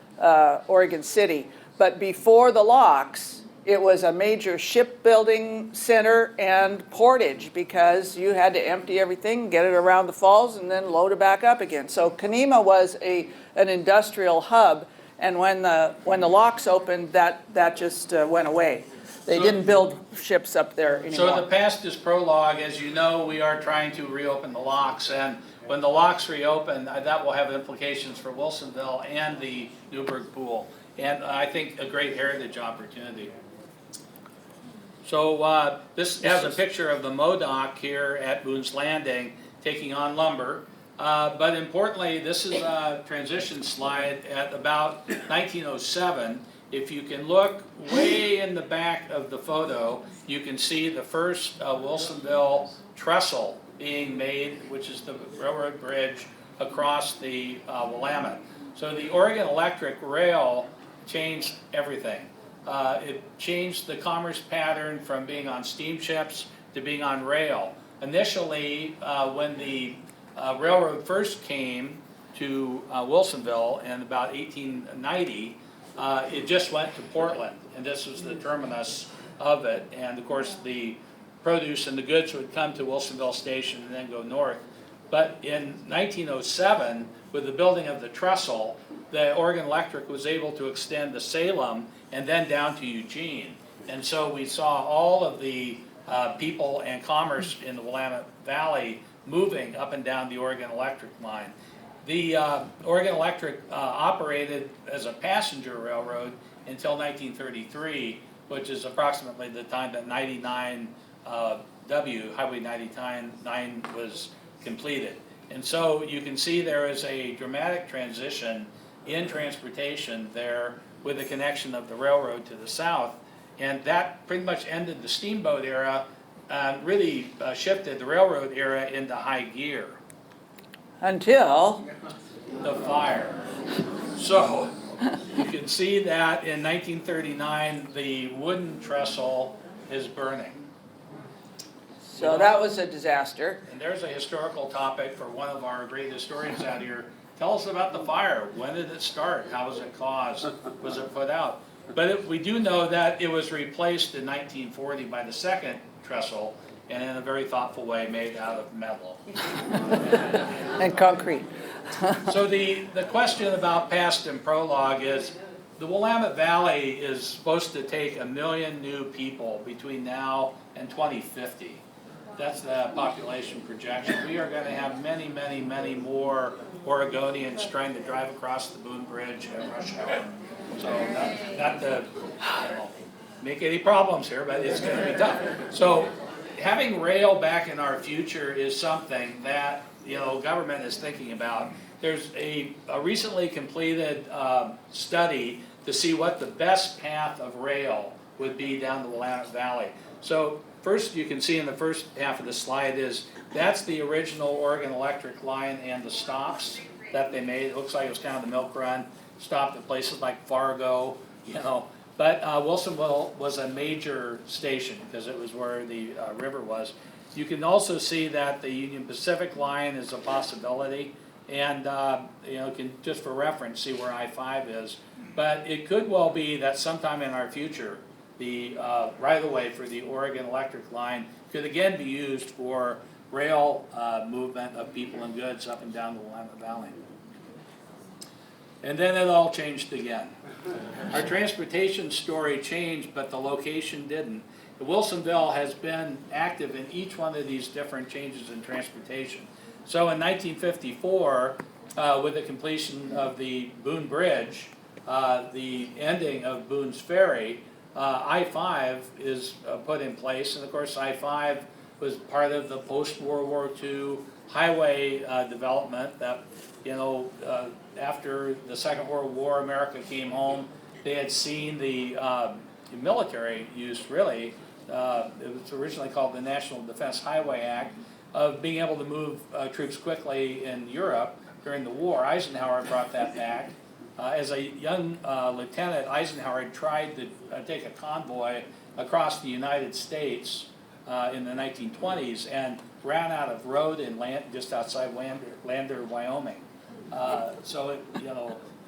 Oregon City. But before the locks, it was a major shipbuilding center and portage, because you had to empty everything, get it around the falls, and then load it back up again. So Kenema was an industrial hub, and when the locks opened, that just went away. They didn't build ships up there anymore. So the past is prologue. As you know, we are trying to reopen the locks, and when the locks reopen, that will have implications for Wilsonville and the Newburgh Pool, and I think a great heritage opportunity. So this has a picture of the Modoc here at Boone's Landing taking on lumber. But importantly, this is a transition slide at about 1907. If you can look way in the back of the photo, you can see the first Wilsonville trestle being made, which is the railroad bridge across the Willamette. So the Oregon Electric Rail changed everything. It changed the commerce pattern from being on steamships to being on rail. Initially, when the railroad first came to Wilsonville in about 1890, it just went to Portland, and this was the terminus of it. And of course, the produce and the goods would come to Wilsonville Station and then go north. But in 1907, with the building of the trestle, the Oregon Electric was able to extend to Salem and then down to Eugene. And so we saw all of the people and commerce in the Willamette Valley moving up and down the Oregon Electric line. The Oregon Electric operated as a passenger railroad until 1933, which is approximately the time that 99 Highway 99 was completed. And so you can see there is a dramatic transition in transportation there with the connection of the railroad to the south. And that pretty much ended the steamboat era, really shifted the railroad era into high gear. Until the fire. So you can see that in 1939 the wooden trestle is burning. So that was a disaster. And there's a historical topic for one of our great historians out here. Tell us about the fire. When did it start? How was it caused? Was it put out? But we do know that it was replaced in 1940 by the second trestle, and in a very thoughtful way made out of metal. And concrete. So the question about past and prologue is, the Willamette Valley is supposed to take 1 million new people between now and 2050. That's the population projection. We are going to have many, many, many more Oregonians trying to drive across the Boone Bridge at rush hour. So not to make any problems here, but it's going to be tough. So having rail back in our future is something that government is thinking about. there's a recently completed study to see what the best path of rail would be down the Willamette Valley. So first, you can see in the first half of the slide that's the original Oregon Electric line and the stops that they made. It looks like it was kind of the milk run, stopped at places like Fargo, But Wilsonville was a major station because it was where the river was. You can also see that the Union Pacific line is a possibility, and can, just for reference, see where I-5 is. But it could well be that sometime in our future, the right-of-way for the Oregon Electric line could again be used for rail movement of people and goods up and down the Willamette Valley. And then it all changed again. Our transportation story changed, but the location didn't. Wilsonville has been active in each one of these different changes in transportation. So in 1954, with the completion of the Boone Bridge, the ending of Boone's Ferry, I-5 is put in place, and of course I-5 was part of the post-World War II highway development that, after the Second World War, America came home. They had seen the military use, really. It was originally called the National Defense Highway Act, of being able to move troops quickly in Europe during the war. Eisenhower brought that back. As a young lieutenant, Eisenhower had tried to take a convoy across the United States in the 1920s and ran out of road and land just outside Lander, Wyoming. So,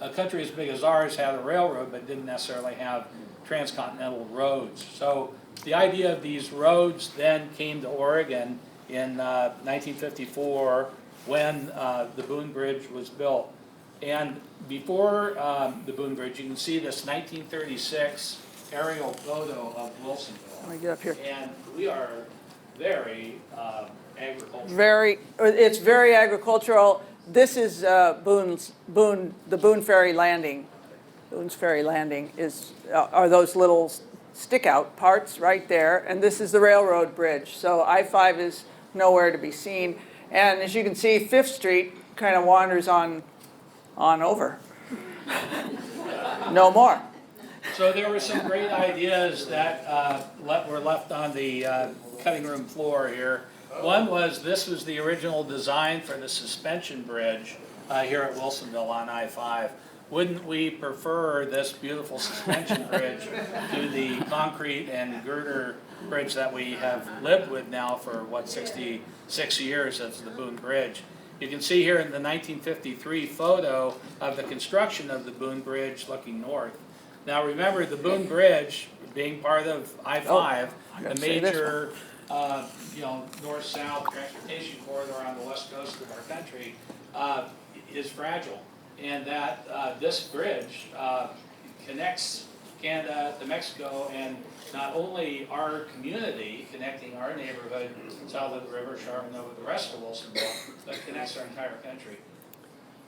a country as big as ours had a railroad, but didn't necessarily have transcontinental roads. So the idea of these roads then came to Oregon in 1954 when the Boone Bridge was built. And before the Boone Bridge, you can see this 1936 aerial photo of Wilsonville. Let me get up here. And we are very agricultural. It's very agricultural. This is the Boone Ferry landing. Boone's Ferry landing are those little stick-out parts right there, and this is the railroad bridge. So I-5 is nowhere to be seen, and as you can see, 5th Street kind of wanders on over. No more. So there were some great ideas that were left on the cutting room floor here. One was, this was the original design for the suspension bridge here at Wilsonville on I-5. Wouldn't we prefer this beautiful suspension bridge to the concrete and girder bridge that we have lived with now for, 66 years as the Boone Bridge? You can see here in the 1953 photo of the construction of the Boone Bridge looking north. Now remember, the Boone Bridge, being part of I-5, the major north-south transportation corridor on the west coast of our country, is fragile. And that this bridge connects Canada to Mexico, and not only our community, connecting our neighborhood south of the river, Charbonneau, with the rest of Wilsonville, but connects our entire country.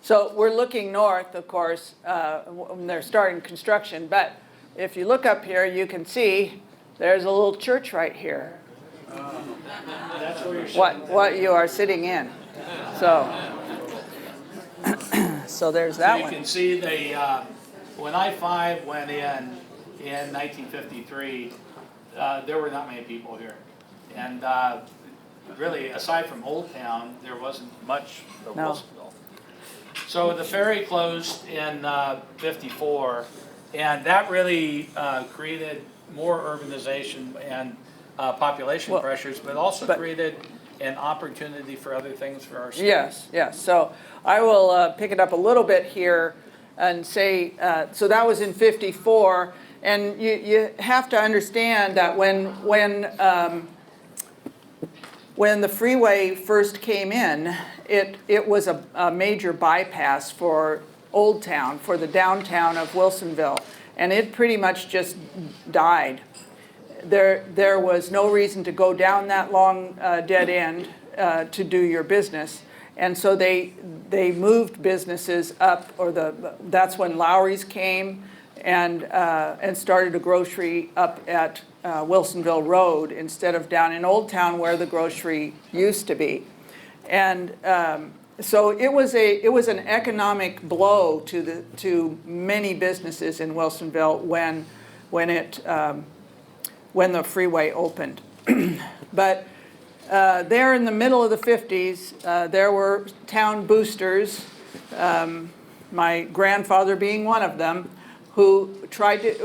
So we're looking north, of course, when they're starting construction, but if you look up here, you can see there's a little church right here. That's where you're sitting. What you are sitting in. So there's that one. You can see when I-5 went in 1953, there were not many people here. And really, aside from Old Town, there wasn't much of Wilsonville. So the ferry closed in 54, and that really created more urbanization and population pressures, but also created an opportunity for other things for our state. Yes. So I will pick it up a little bit here and say, so that was in 54, and you have to understand that when the freeway first came in, it was a major bypass for Old Town, for the downtown of Wilsonville, and it pretty much just died. There was no reason to go down that long dead end to do your business, and so they moved businesses up, or that's when Lowry's came and started a grocery up at Wilsonville Road instead of down in Old Town where the grocery used to be. And So it was an economic blow to many businesses in Wilsonville when the freeway opened. But there in the middle of the 50s, there were town boosters, my grandfather being one of them, who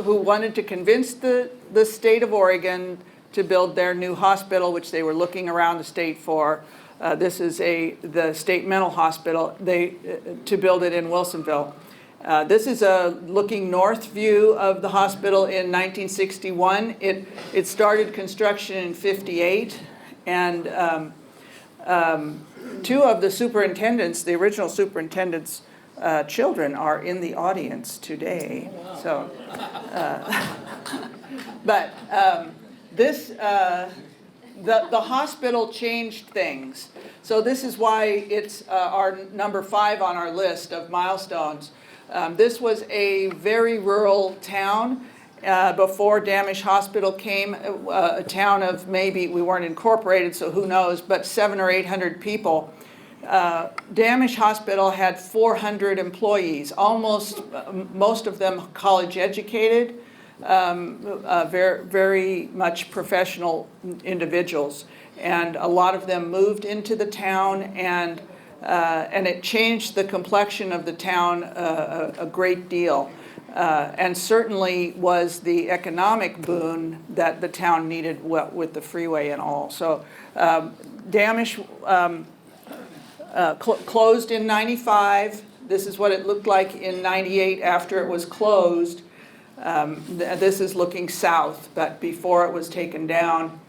wanted to convince the state of Oregon to build their new hospital, which they were looking around the state for. This is the state mental hospital, to build it in Wilsonville. This is a looking north view of the hospital in 1961. It started construction in 58, and two of the superintendents, the original superintendent's children, are in the audience today. So, but this. The hospital changed things. So this is why it's our number 5 on our list of milestones. This was a very rural town before Dammasch Hospital came, a town of maybe, we weren't incorporated, so who knows, but 700 or 800 people. Dammasch Hospital had 400 employees, most of them college educated. Very, very much professional individuals, and a lot of them moved into the town, and it changed the complexion of the town a great deal, and certainly was the economic boon that the town needed with the freeway and all. So Dammasch closed in '95. This is what it looked like in '98 after it was closed. This is looking south, but before it was taken down.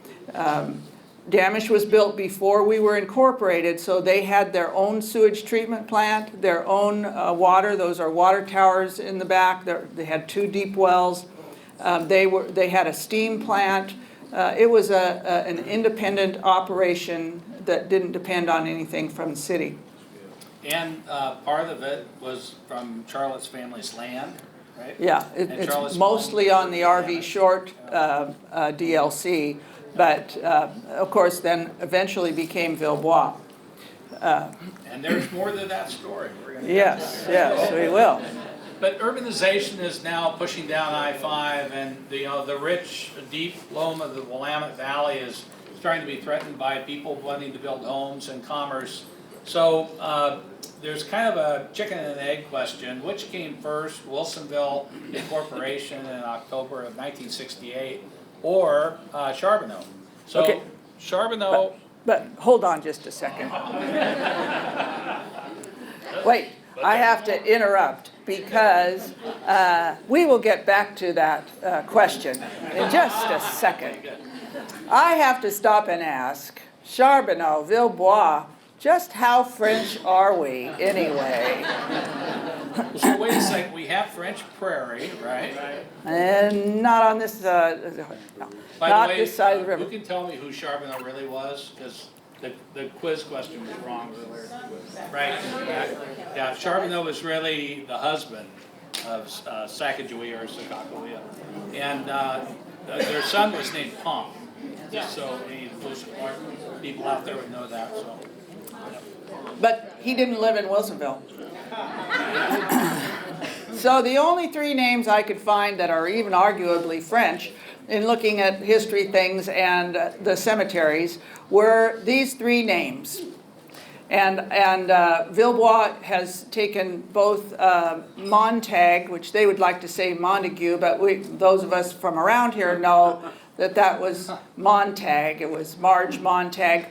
Dammasch was built before we were incorporated, so they had their own sewage treatment plant, their own water. Those are water towers in the back. They had 2 deep wells. They had a steam plant. It was an independent operation that didn't depend on anything from the city. And part of it was from Charlotte's family's land. Right? Yeah, it's mostly on the RV short DLC, but of course then eventually became Villebois. And there's more to that story. Yes, we will. But urbanization is now pushing down I-5, and the rich, deep loam of the Willamette Valley is starting to be threatened by people wanting to build homes and commerce. So there's kind of a chicken and egg question. Which came first, Wilsonville Incorporation in October of 1968, or Charbonneau? So Okay. Charbonneau. But hold on just a second. Wait, I have to interrupt because we will get back to that question in just a second. I have to stop and ask, Charbonneau, Villebois, just how French are we anyway? So wait a second, we have French Prairie, right? And not on this, no, By not the way, this side of the river. who can tell me who Charbonneau really was? Because the quiz question was wrong earlier. Right? Yeah, Charbonneau was really the husband of Sacagawea or Sakakawea. And their son was named Pong. Just so any people out there would know that. So. But he didn't live in Wilsonville. So the only 3 names I could find that are even arguably French in looking at history things and the cemeteries were these 3 names. And Villebois has taken both Montag, which they would like to say Montague, but those of us from around here know that was Montag. It was Marge Montag,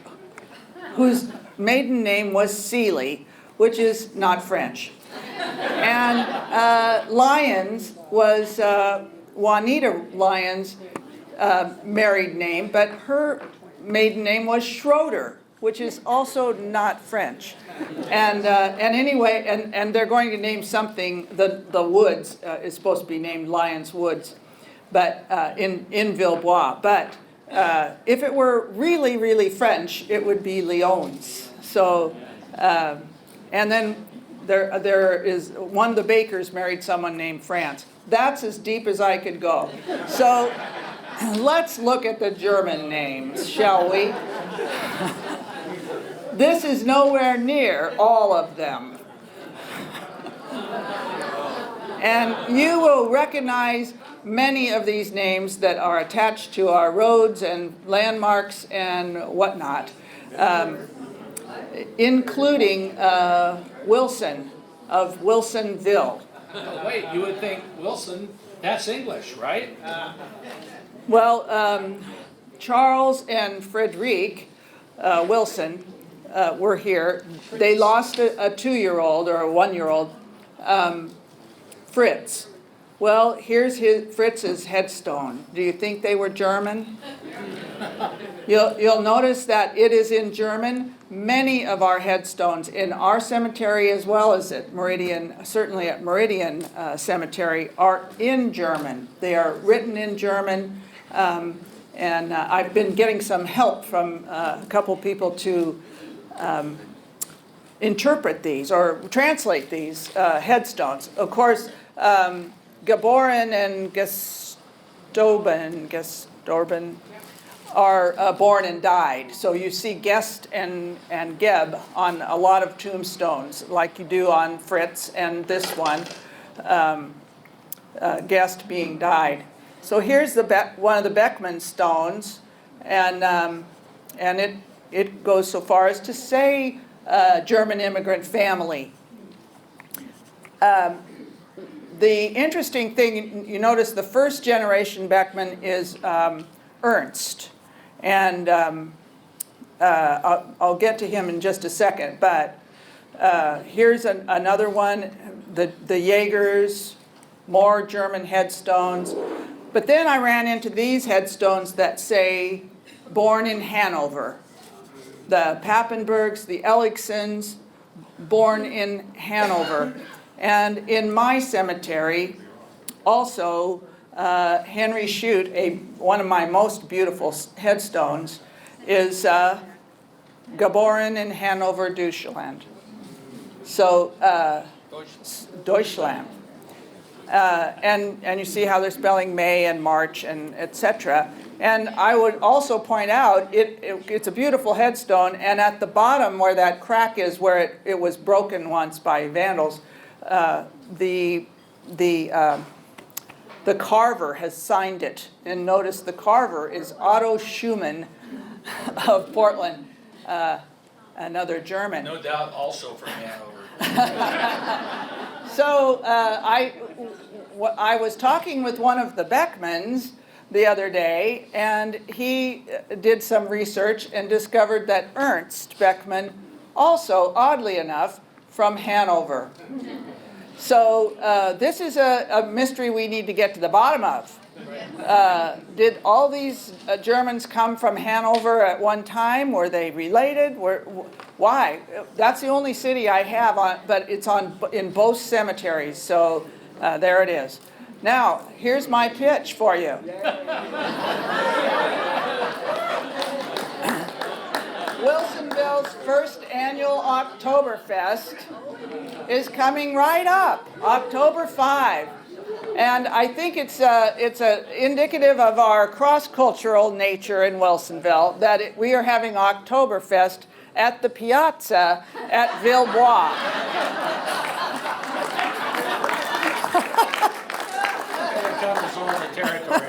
whose maiden name was Seeley, which is not French. And Lyons was Juanita Lyons' married name, but her maiden name was Schroeder, which is also not French. And anyway, and they're going to name something, the woods is supposed to be named Lyons Woods, but in Villebois. But if it were really, really French, it would be Lyons. So, and then there is one of the bakers married someone named France. That's as deep as I could go. So let's look at the German names, shall we? This is nowhere near all of them. And you will recognize many of these names that are attached to our roads and landmarks and whatnot, including Wilson of Wilsonville. Oh, wait, you would think Wilson, that's English, right? Well, Charles and Frederique Wilson were here. They lost a 2-year-old or a 1-year-old, Fritz. Well, here's Fritz's headstone. Do you think they were German? You'll notice that it is in German. Many of our headstones in our cemetery, as well as at Meridian, certainly at Meridian Cemetery, are in German. They are written in German, and I've been getting some help from a couple people to interpret these or translate these headstones. Of course, Geboren and Gestorben are born and died. So you see Gest and Geb on a lot of tombstones, like you do on Fritz and this one, Gest being died. So here's one of the Beckman stones, and it goes so far as to say German immigrant family. The interesting thing, you notice the first generation Beckman is Ernst. And I'll get to him in just a second. But here's another one, the Jaegers, more German headstones. But then I ran into these headstones that say born in Hanover. The Pappenbergs, the Ellicksons, born in Hanover. And in my cemetery, also, Henry Shute, one of my most beautiful headstones, is Geboren in Hanover, Deutschland. So, Deutschland. And you see how they're spelling May and March and etc. And I would also point out, it's a beautiful headstone, and at the bottom where that crack is, where it was broken once by vandals, the carver has signed it. And notice the carver is Otto Schumann of Portland, another German. No doubt also from Hanover. So I was talking with one of the Beckmans the other day, and he did some research and discovered that Ernst Beckman, also, oddly enough, from Hanover. So this is a mystery we need to get to the bottom of. Did all these Germans come from Hanover at one time? Were they related? Why? That's the only city I have, but it's in both cemeteries, so there it is. Now, here's my pitch for you. Wilsonville's first annual Oktoberfest is coming right up, October 5. And I think it's indicative of our cross-cultural nature in Wilsonville that. We are having Oktoberfest at the Piazza at Villebois. Covers all the territory.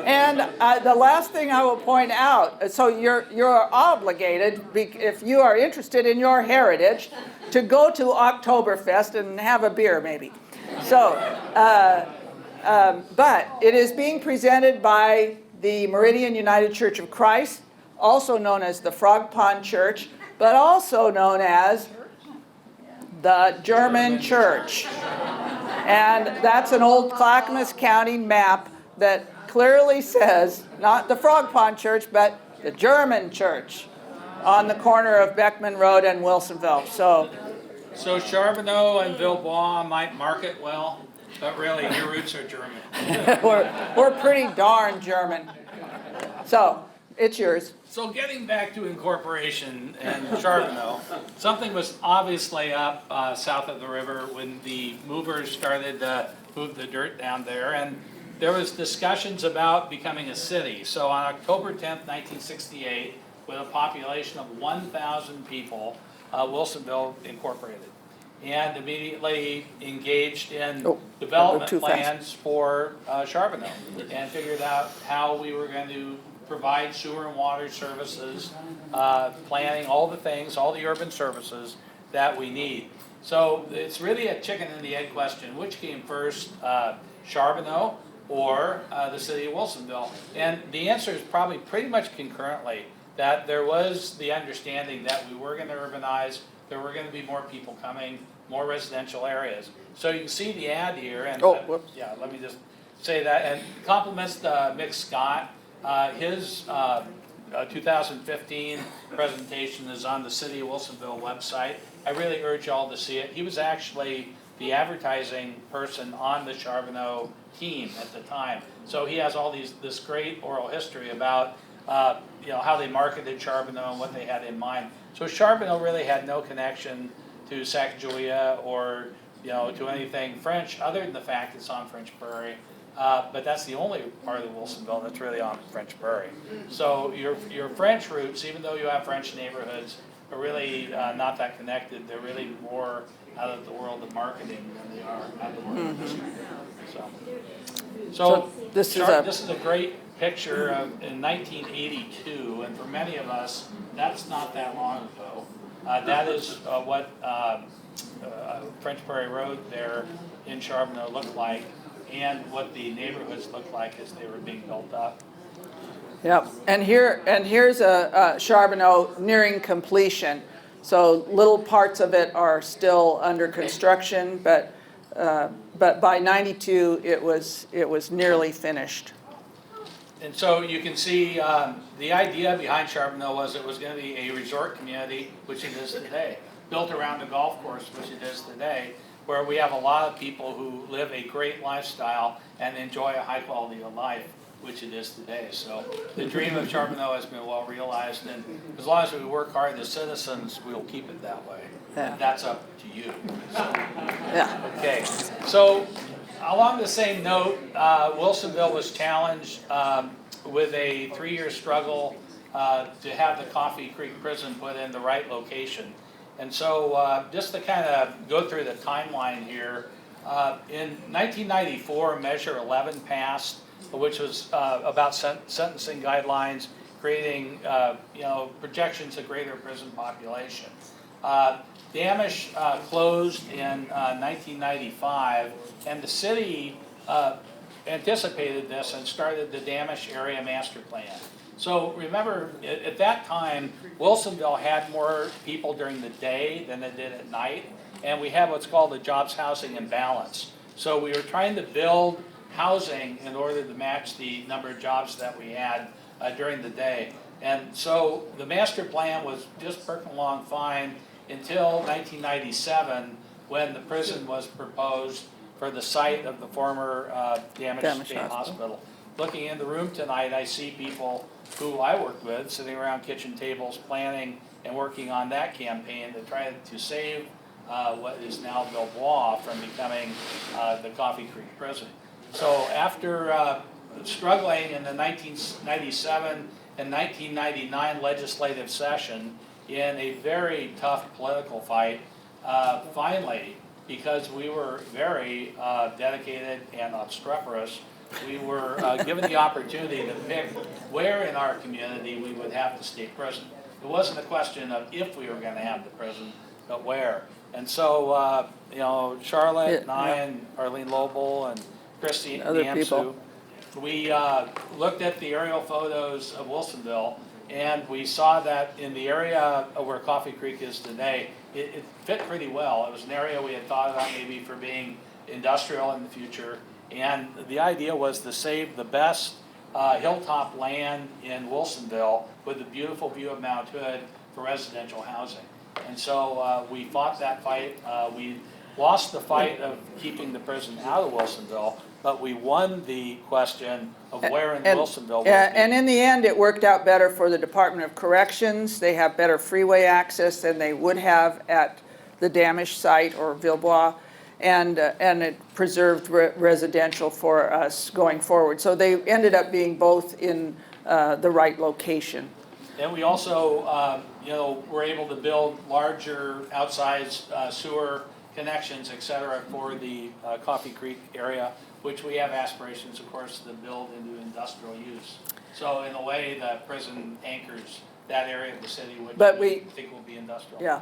And the last thing I will point out, so you're obligated, if you are interested in your heritage, to go to Oktoberfest and have a beer maybe. So, but it is being presented by the Meridian United Church of Christ, also known as the Frog Pond Church, but also known as the German Church. And that's an old Clackamas County map that clearly says, not the Frog Pond Church, but the German Church on the corner of Beckman Road and Wilsonville. So Charbonneau and Villebois might market well, but really your roots are German. we're pretty darn German. So it's yours. So getting back to Incorporation and Charbonneau, something was obviously up south of the river when the movers started to move the dirt down there, and there was discussions about becoming a city. So on October 10th, 1968, with a population of 1,000 people, Wilsonville Incorporated, and immediately engaged in development too fast. plans for Charbonneau, and figured out how we were going to provide sewer and water services, planning all the things, all the urban services that we need. So it's really a chicken and the egg question. Which came first, Charbonneau or the city of Wilsonville? And the answer is probably pretty much concurrently, that there was the understanding that we were going to urbanize, there were going to be more people coming, more residential areas. So you can see the ad here, and yeah, let me just say that, and compliments Mick Scott. His 2015 presentation is on the City of Wilsonville website. I really urge y'all to see it. He was actually the advertising person on the Charbonneau team at the time. So he has all this great oral history about how they marketed Charbonneau and what they had in mind. So Charbonneau really had no connection to Sacagawea or to anything French, other than the fact it's on French Prairie. But that's the only part of Wilsonville that's really on French Prairie. So your French roots, even though you have French neighborhoods, are really not that connected. They're really more out of the world of marketing than they are out of the world of history. So this is a great picture of in 1982, and for many of us, that's not that long ago. That is what French Prairie Road there in Charbonneau looked like, and what the neighborhoods looked like as they were being built up. Yep, and here's a Charbonneau nearing completion. So little parts of it are still under construction, but by '92 it was nearly finished. And so you can see the idea behind Charbonneau was it was going to be a resort community, which it is today, built around the golf course, which it is today, where we have a lot of people who live a great lifestyle and enjoy a high quality of life, which it is today. So the dream of Charbonneau has been well realized, and as long as we work hard as citizens, we'll keep it that way. Yeah. And that's up to you. So, Yeah. okay, so along the same note, Wilsonville was challenged with a 3-year struggle to have the Coffee Creek Prison put in the right location. And so just to kind of go through the timeline here, in 1994, Measure 11 passed, which was about sentencing guidelines, creating projections of greater prison population. Dammasch closed in 1995, and the city anticipated this and started the Dammasch Area Master Plan. So remember, at that time, Wilsonville had more people during the day than it did at night, and we had what's called a jobs housing imbalance. So we were trying to build housing in order to match the number of jobs that we had during the day. And so the master plan was just perking along fine until 1997, when the prison was proposed for the site of the former Dammasch State Hospital. Looking in the room tonight, I see people who I worked with sitting around kitchen tables planning and working on that campaign to try to save what is now Villebois from becoming the Coffee Creek Prison. So after struggling in the 1997 and 1999 legislative session in a very tough political fight, finally, because we were very dedicated and obstreperous, we were given the opportunity to pick where in our community we would have the state prison. It wasn't a question of if we were going to have the prison, but where. And so, Charlotte and I and Arlene Lobel and Christy Namsu, we looked at the aerial photos of Wilsonville, and we saw that in the area where Coffee Creek is today, it fit pretty well. It was an area we had thought about maybe for being industrial in the future. And the idea was to save the best hilltop land in Wilsonville with a beautiful view of Mount Hood for residential housing. And so we fought that fight. We lost the fight of keeping the prison out of Wilsonville, but we won the question of where in Wilsonville. Yeah, and in the end, it worked out better for the Department of Corrections. They have better freeway access than they would have at the Dammasch site or Villebois. And it preserved residential for us going forward. So they ended up being both in the right location. And we also, you know, were able to build larger outsized sewer connections, et cetera, for the Coffee Creek area, which we have aspirations, of course, to build into industrial use. So in a way, the prison anchors that area of the city, which But we think will be industrial. Yeah,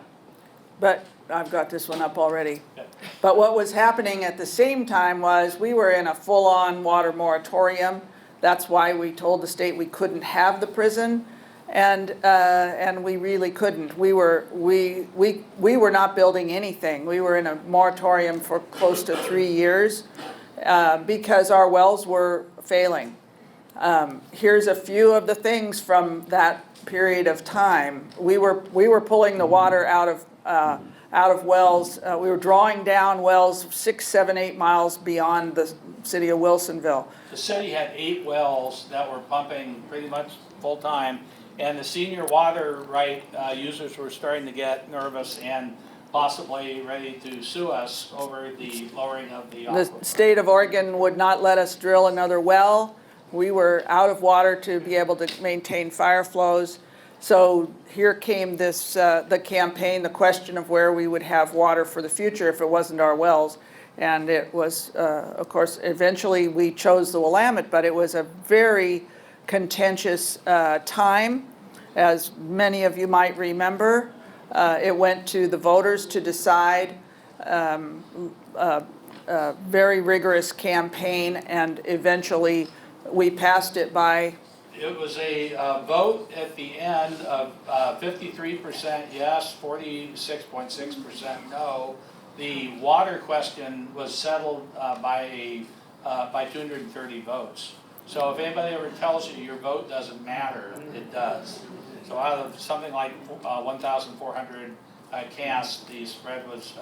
but I've got this one up already. Yep. But what was happening at the same time was we were in a full-on water moratorium. That's why we told the state we couldn't have the prison, and we really couldn't. We were not building anything. We were in a moratorium for close to 3 years because our wells were failing. Here's a few of the things from that period of time. We were pulling the water out of wells. We were drawing down wells 6, 7, 8 miles beyond the city of Wilsonville. The city had 8 wells that were pumping pretty much full time, and the senior water right users were starting to get nervous and possibly ready to sue us over the lowering of the The aquifer. state of Oregon would not let us drill another well. We were out of water to be able to maintain fire flows. So here came this, the campaign, the question of where we would have water for the future if it wasn't our wells. And it was, of course, eventually we chose the Willamette, but it was a very contentious time, as many of you might remember. It went to the voters to decide, very rigorous campaign, and eventually we passed it by. It was a vote at the end of 53% yes, 46.6% no. The water question was settled by 230 votes. So if anybody ever tells you your vote doesn't matter, it does. So out of something like 1,400 casts, the spread was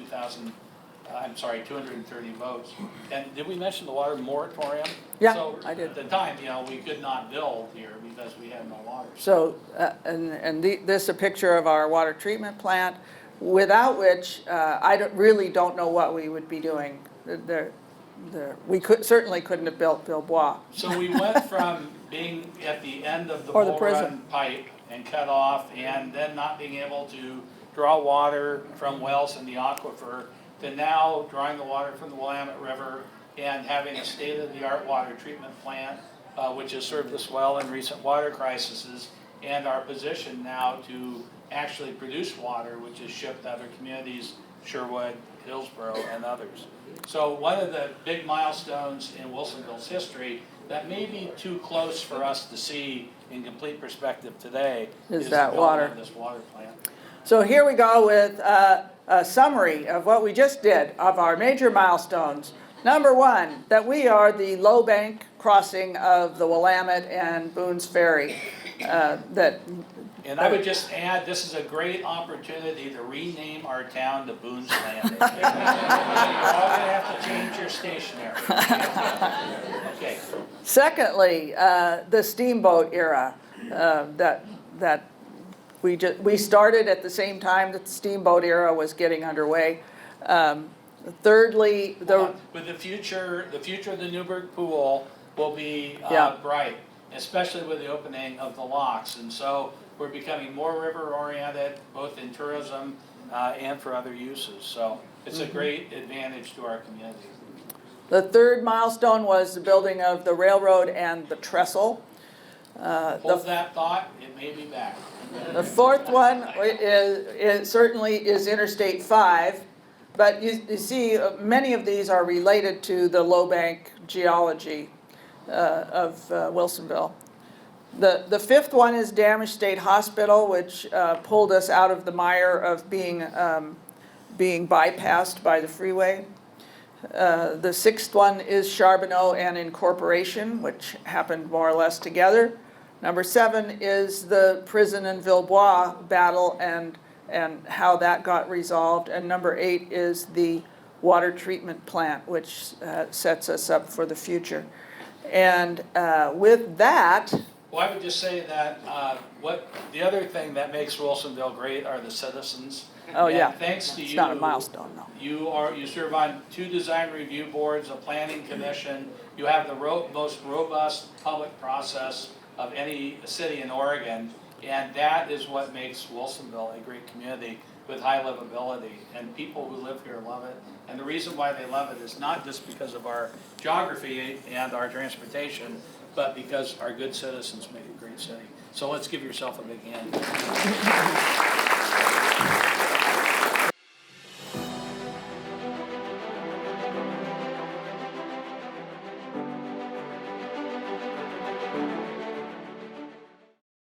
230 votes. And did we mention the water moratorium? Yeah, So I did. at the time, you know, we could not build here because we had no water. So, this is a picture of our water treatment plant, without which I really don't know what we would be doing. We certainly couldn't have built Villebois. So we went from being at the end of the Or the Bull prison. Run pipe and cut off, and then not being able to draw water from wells in the aquifer, to now drawing the water from the Willamette River and having a state-of-the-art water treatment plant, which has served us well in recent water crises, and our position now to actually produce water, which is shipped to other communities, Sherwood, Hillsborough, and others. So one of the big milestones in Wilsonville's history that may be too close for us to see in complete perspective today Is the that building water. of this water plant. So here we go with a summary of what we just did of our major milestones. Number 1, that we are the low bank crossing of the Willamette and Boone's Ferry. And I would just add, this is a great opportunity to rename our town to Boone's Landing. You're all gonna have to change your stationery. Okay. Secondly, the steamboat era, that we started at the same time that the steamboat era was getting underway. Thirdly, With the future of the Newburgh Pool will be Yeah. bright, especially with the opening of the locks. And so we're becoming more river-oriented, both in tourism and for other uses. So it's a great advantage to our community. the third milestone was the building of the railroad and the trestle. Hold that thought, it may be back. The fourth one is certainly is Interstate 5, but you see many of these are related to the low bank geology of Wilsonville. The fifth one is Dammasch State Hospital, which pulled us out of the mire of being bypassed by the freeway. The sixth one is Charbonneau and Incorporation, which happened more or less together. Number 7 is the prison and Villebois battle and how that got resolved. And number 8 is the water treatment plant, which sets us up for the future. And with that, Well, I would just say that the other thing that makes Wilsonville great are the citizens. oh And yeah, thanks to it's you. not a milestone, no. You serve on 2 design review boards, a planning commission. You have the most robust public process of any city in Oregon. And that is what makes Wilsonville a great community with high livability. And people who live here love it. And the reason why they love it is not just because of our geography and our transportation, but because our good citizens make a great city. So let's give yourself a big hand.